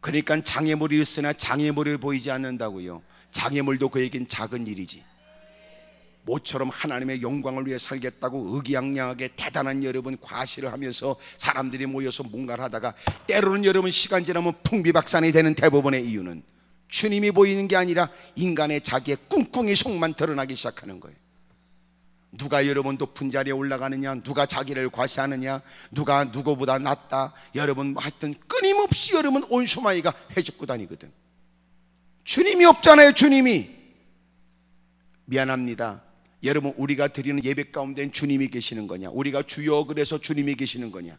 A: 그러니까 장애물이 있으나 장애물이 보이지 않는다고요. 장애물도 그에겐 작은 일이지. 모처럼 하나님의 영광을 위해 살겠다고 의기양양하게 대단한 여러분 과시를 하면서 사람들이 모여서 뭔가를 하다가 때로는 여러분 시간 지나면 풍비박산이 되는 대부분의 이유는 주님이 보이는 게 아니라 인간의 자기의 꿍꿍이 속만 드러나기 시작하는 거예요. 누가 여러분 높은 자리에 올라가느냐, 누가 자기를 과시하느냐, 누가 누구보다 낫다, 여러분 하여튼 끊임없이 여러분 온수마이가 회죽고 다니거든. 주님이 없잖아요. 주님이. 미안합니다. 여러분, 우리가 드리는 예배 가운데는 주님이 계시는 거냐? 우리가 주여 그래서 주님이 계시는 거냐?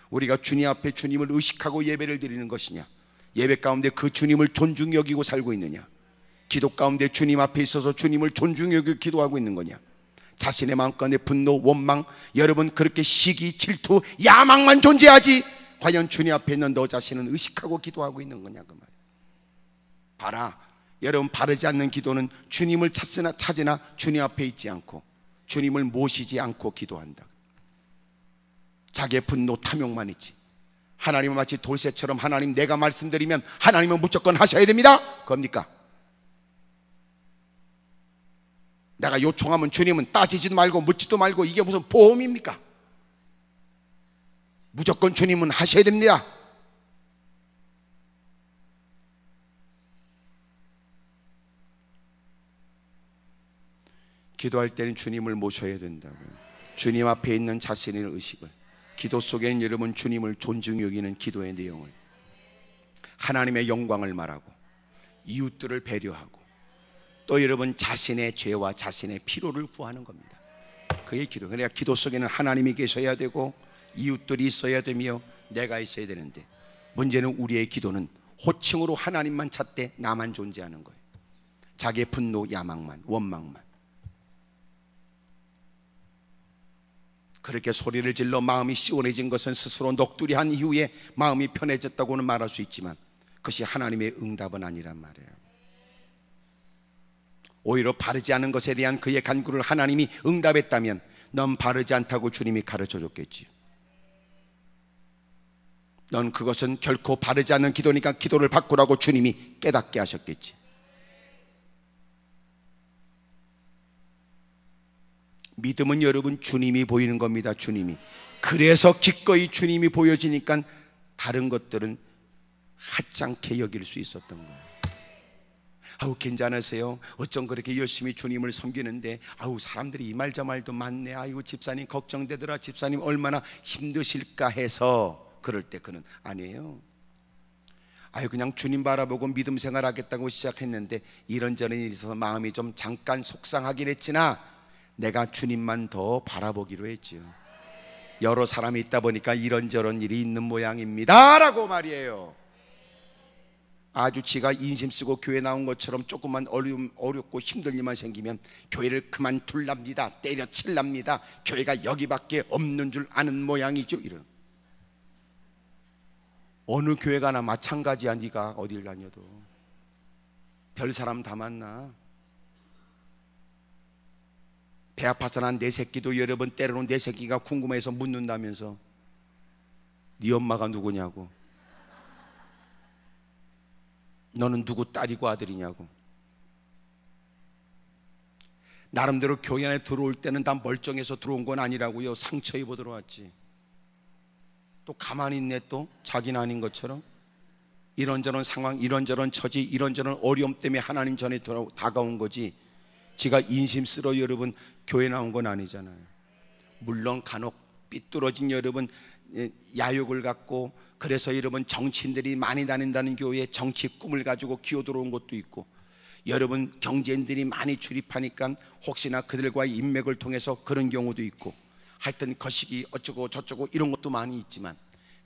A: 우리가 주님 앞에 주님을 의식하고 예배를 드리는 것이냐? 예배 가운데 그 주님을 존중 여기고 살고 있느냐? 기도 가운데 주님 앞에 있어서 주님을 존중 여기고 기도하고 있는 거냐? 자신의 마음가운데 분노, 원망, 여러분 그렇게 시기, 질투, 야망만 존재하지 과연 주님 앞에 있는 너 자신은 의식하고 기도하고 있는 거냐 그 말이에요. 봐라, 여러분 바르지 않는 기도는 주님을 찾으나 주님 앞에 있지 않고 주님을 모시지 않고 기도한다. 자기의 분노, 탐욕만 있지. 하나님은 마치 돌쇠처럼 하나님 내가 말씀드리면 하나님은 무조건 하셔야 됩니다 겁니까? 내가 요청하면 주님은 따지지도 말고 묻지도 말고 이게 무슨 보험입니까? 무조건 주님은 하셔야 됩니다. 기도할 때는 주님을 모셔야 된다고요. 주님 앞에 있는 자신의 의식을, 기도 속에는 여러분 주님을 존중히 여기는 기도의 내용을, 하나님의 영광을 말하고 이웃들을 배려하고 또 여러분 자신의 죄와 자신의 필요를 구하는 겁니다. 그게 기도. 그러니까 기도 속에는 하나님이 계셔야 되고 이웃들이 있어야 되며 내가 있어야 되는데 문제는 우리의 기도는 호칭으로 하나님만 찾되 나만 존재하는 거예요. 자기의 분노, 야망만, 원망만. 그렇게 소리를 질러 마음이 시원해진 것은 스스로 넋두리한 이후에 마음이 편해졌다고는 말할 수 있지만 그것이 하나님의 응답은 아니란 말이에요. 오히려 바르지 않은 것에 대한 그의 간구를 하나님이 응답했다면 넌 바르지 않다고 주님이 가르쳐 줬겠지. 넌 그것은 결코 바르지 않는 기도니까 기도를 바꾸라고 주님이 깨닫게 하셨겠지. 믿음은 여러분 주님이 보이는 겁니다. 주님이. 그래서 기꺼이 주님이 보여지니까 다른 것들은 하찮게 여길 수 있었던 거예요. 아우 괜찮으세요? 어쩜 그렇게 열심히 주님을 섬기는데 아우 사람들이 이 말 저 말도 많네. 아이고 집사님 걱정되더라. 집사님 얼마나 힘드실까 해서 그럴 때 그는 아니에요. 아유 그냥 주님 바라보고 믿음 생활하겠다고 시작했는데 이런저런 일이 있어서 마음이 좀 잠깐 속상하긴 했지나 내가 주님만 더 바라보기로 했지요. 여러 사람이 있다 보니까 이런저런 일이 있는 모양입니다 라고 말이에요. 아주 지가 인심 쓰고 교회 나온 것처럼 조금만 어렵고 힘든 일만 생기면 교회를 그만둘랍니다. 때려칠랍니다. 교회가 여기밖에 없는 줄 아는 모양이죠. 이런 어느 교회 가나 마찬가지야. 네가 어딜 다녀도 별 사람 다 만나. 배 아파서 난 내 새끼도 여러분 때로는 내 새끼가 궁금해서 묻는다면서 네 엄마가 누구냐고, 너는 누구 딸이고 아들이냐고. 나름대로 교회 안에 들어올 때는 다 멀쩡해서 들어온 건 아니라고요. 상처 입어 들어왔지. 또 가만히 있네. 또 자기는 아닌 것처럼 이런저런 상황, 이런저런 처지, 이런저런 어려움 때문에 하나님 전에 다가온 거지, 지가 인심 쓰러 여러분 교회 나온 건 아니잖아요. 물론 간혹 삐뚤어진 여러분 야욕을 갖고, 그래서 여러분 정치인들이 많이 다닌다는 교회에 정치 꿈을 가지고 기어 들어온 것도 있고, 여러분 경제인들이 많이 출입하니까 혹시나 그들과의 인맥을 통해서 그런 경우도 있고, 하여튼 거시기 어쩌고 저쩌고 이런 것도 많이 있지만,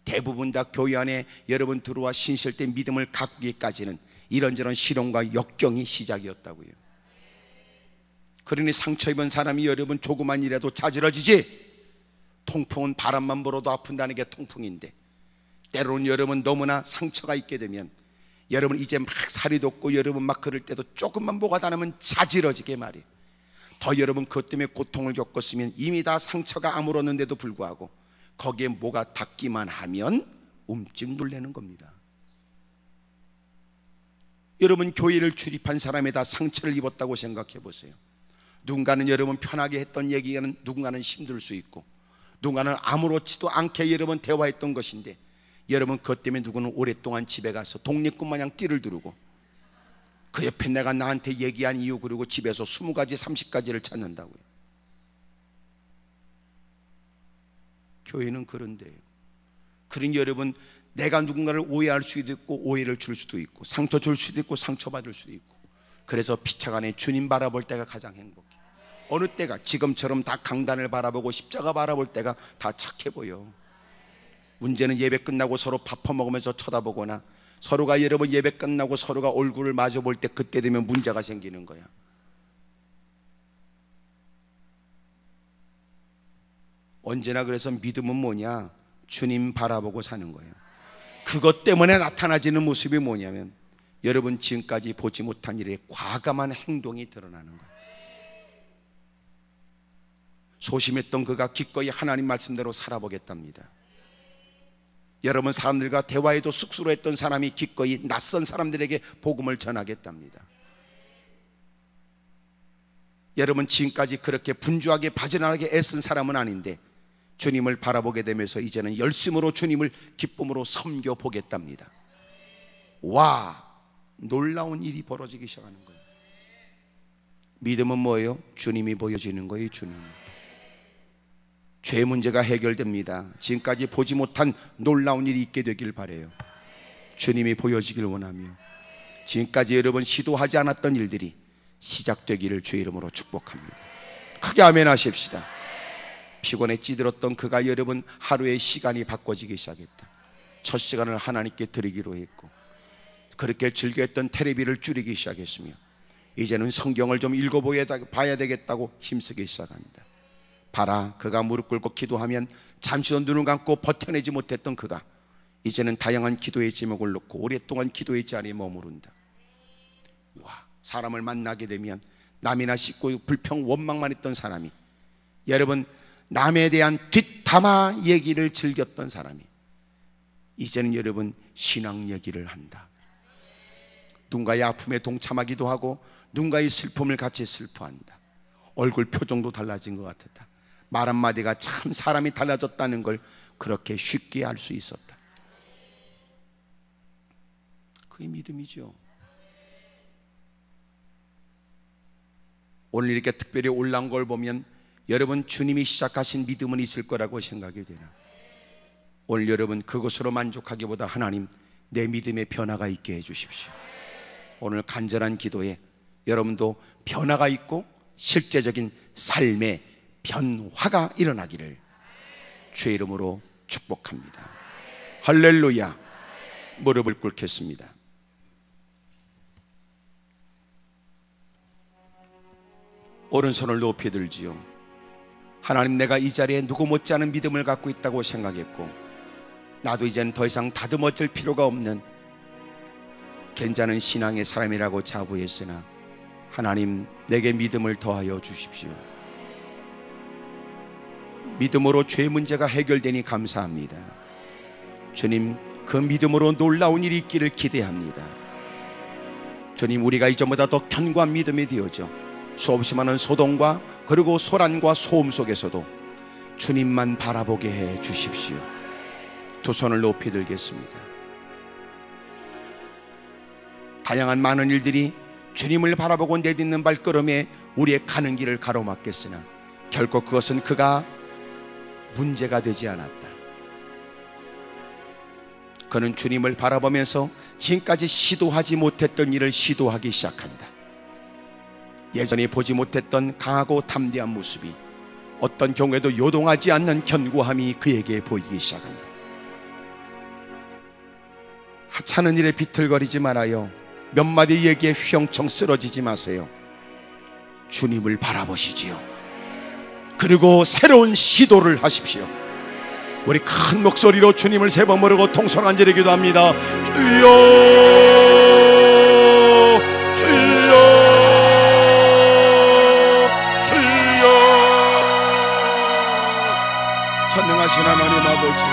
A: 대부분 다 교회 안에 여러분 들어와 신실된 믿음을 가꾸기까지는 이런저런 시련과 역경이 시작이었다고요. 그러니 상처 입은 사람이 여러분 조그만 일에도 자지러지지, 통풍은 바람만 불어도 아픈다는 게 통풍인데, 때로는 여러분 너무나 상처가 있게 되면 여러분 이제 막 살이 돋고 여러분 막 그럴 때도 조금만 뭐가 닿으면 자지러지게 말이에요. 더 여러분 그것 때문에 고통을 겪었으면 이미 다 상처가 아물었는데도 불구하고 거기에 뭐가 닿기만 하면 움찔 놀라는 겁니다. 여러분 교회를 출입한 사람이 다 상처를 입었다고 생각해 보세요. 누군가는 여러분 편하게 했던 얘기는 누군가는 힘들 수 있고, 누군가는 아무렇지도 않게 여러분 대화했던 것인데, 여러분 그것 때문에 누구는 오랫동안 집에 가서 독립군 마냥 띠를 두르고, 그 옆에 내가 나한테 얘기한 이유 그리고 집에서 20가지 30가지를 찾는다고요. 교회는 그런데요. 그러니 여러분 내가 누군가를 오해할 수도 있고 오해를 줄 수도 있고 상처 줄 수도 있고 상처받을 수도 있고, 그래서 피차간에 주님 바라볼 때가 가장 행복해. 어느 때가 지금처럼 다 강단을 바라보고 십자가 바라볼 때가 다 착해 보여. 문제는 예배 끝나고 서로 밥 퍼먹으면서 쳐다보거나, 서로가 여러분 예배 끝나고 서로가 얼굴을 마주 볼 때 그때 되면 문제가 생기는 거야. 언제나 그래서 믿음은 뭐냐? 주님 바라보고 사는 거예요. 그것 때문에 나타나지는 모습이 뭐냐면 여러분 지금까지 보지 못한 일에 과감한 행동이 드러나는 거예요. 소심했던 그가 기꺼이 하나님 말씀대로 살아보겠답니다. 여러분 사람들과 대화에도 쑥스러워했던 사람이 기꺼이 낯선 사람들에게 복음을 전하겠답니다. 여러분 지금까지 그렇게 분주하게 바지런하게 애쓴 사람은 아닌데 주님을 바라보게 되면서 이제는 열심으로 주님을 기쁨으로 섬겨보겠답니다. 와, 놀라운 일이 벌어지기 시작하는 거예요. 믿음은 뭐예요? 주님이 보여지는 거예요. 주님. 죄 문제가 해결됩니다. 지금까지 보지 못한 놀라운 일이 있게 되길 바라요. 주님이 보여지길 원하며 지금까지 여러분 시도하지 않았던 일들이 시작되기를 주의 이름으로 축복합니다. 크게 아멘 하십시다. 피곤에 찌들었던 그가 여러분 하루의 시간이 바꿔지기 시작했다. 첫 시간을 하나님께 드리기로 했고, 그렇게 즐겨했던 텔레비를 줄이기 시작했으며 이제는 성경을 좀 읽어봐야 되겠다고 힘쓰기 시작합니다. 봐라, 그가 무릎 꿇고 기도하면 잠시도 눈을 감고 버텨내지 못했던 그가 이제는 다양한 기도의 제목을 놓고 오랫동안 기도의 자리에 머무른다. 와, 사람을 만나게 되면 남이나 씻고 불평 원망만 했던 사람이, 여러분 남에 대한 뒷담화 얘기를 즐겼던 사람이 이제는 여러분 신앙 얘기를 한다. 누군가의 아픔에 동참하기도 하고 누군가의 슬픔을 같이 슬퍼한다. 얼굴 표정도 달라진 것 같았다. 말 한마디가 참 사람이 달라졌다는 걸 그렇게 쉽게 알 수 있었다. 그게 믿음이죠. 오늘 이렇게 특별히 올라온 걸 보면 여러분 주님이 시작하신 믿음은 있을 거라고 생각이 되나? 오늘 여러분 그것으로 만족하기보다 하나님 내 믿음에 변화가 있게 해주십시오. 오늘 간절한 기도에 여러분도 변화가 있고 실제적인 삶의 변화가 일어나기를 주의 이름으로 축복합니다. 할렐루야. 무릎을 꿇겠습니다. 오른손을 높이 들지요. 하나님, 내가 이 자리에 누구 못지않은 믿음을 갖고 있다고 생각했고 나도 이제는 더 이상 다듬어질 필요가 없는 괜찮은 신앙의 사람이라고 자부했으나 하나님, 내게 믿음을 더하여 주십시오. 믿음으로 죄 문제가 해결되니 감사합니다. 주님, 그 믿음으로 놀라운 일이 있기를 기대합니다. 주님, 우리가 이전보다 더 견고한 믿음이 되어져 수없이 많은 소동과 그리고 소란과 소음 속에서도 주님만 바라보게 해 주십시오. 두 손을 높이 들겠습니다. 다양한 많은 일들이 주님을 바라보고 내딛는 발걸음에 우리의 가는 길을 가로막겠으나 결코 그것은 그가 문제가 되지 않았다. 그는 주님을 바라보면서 지금까지 시도하지 못했던 일을 시도하기 시작한다. 예전에 보지 못했던 강하고 담대한 모습이 어떤 경우에도 요동하지 않는 견고함이 그에게 보이기 시작한다. 하찮은 일에 비틀거리지 말아요. 몇 마디 얘기에 휘영청 쓰러지지 마세요. 주님을 바라보시지요. 그리고 새로운 시도를 하십시오. 우리 큰 목소리로 주님을 세 번 부르고 통성한절에 기도합니다. 주여, 주여, 주여. 전능하신 하나님 아버지,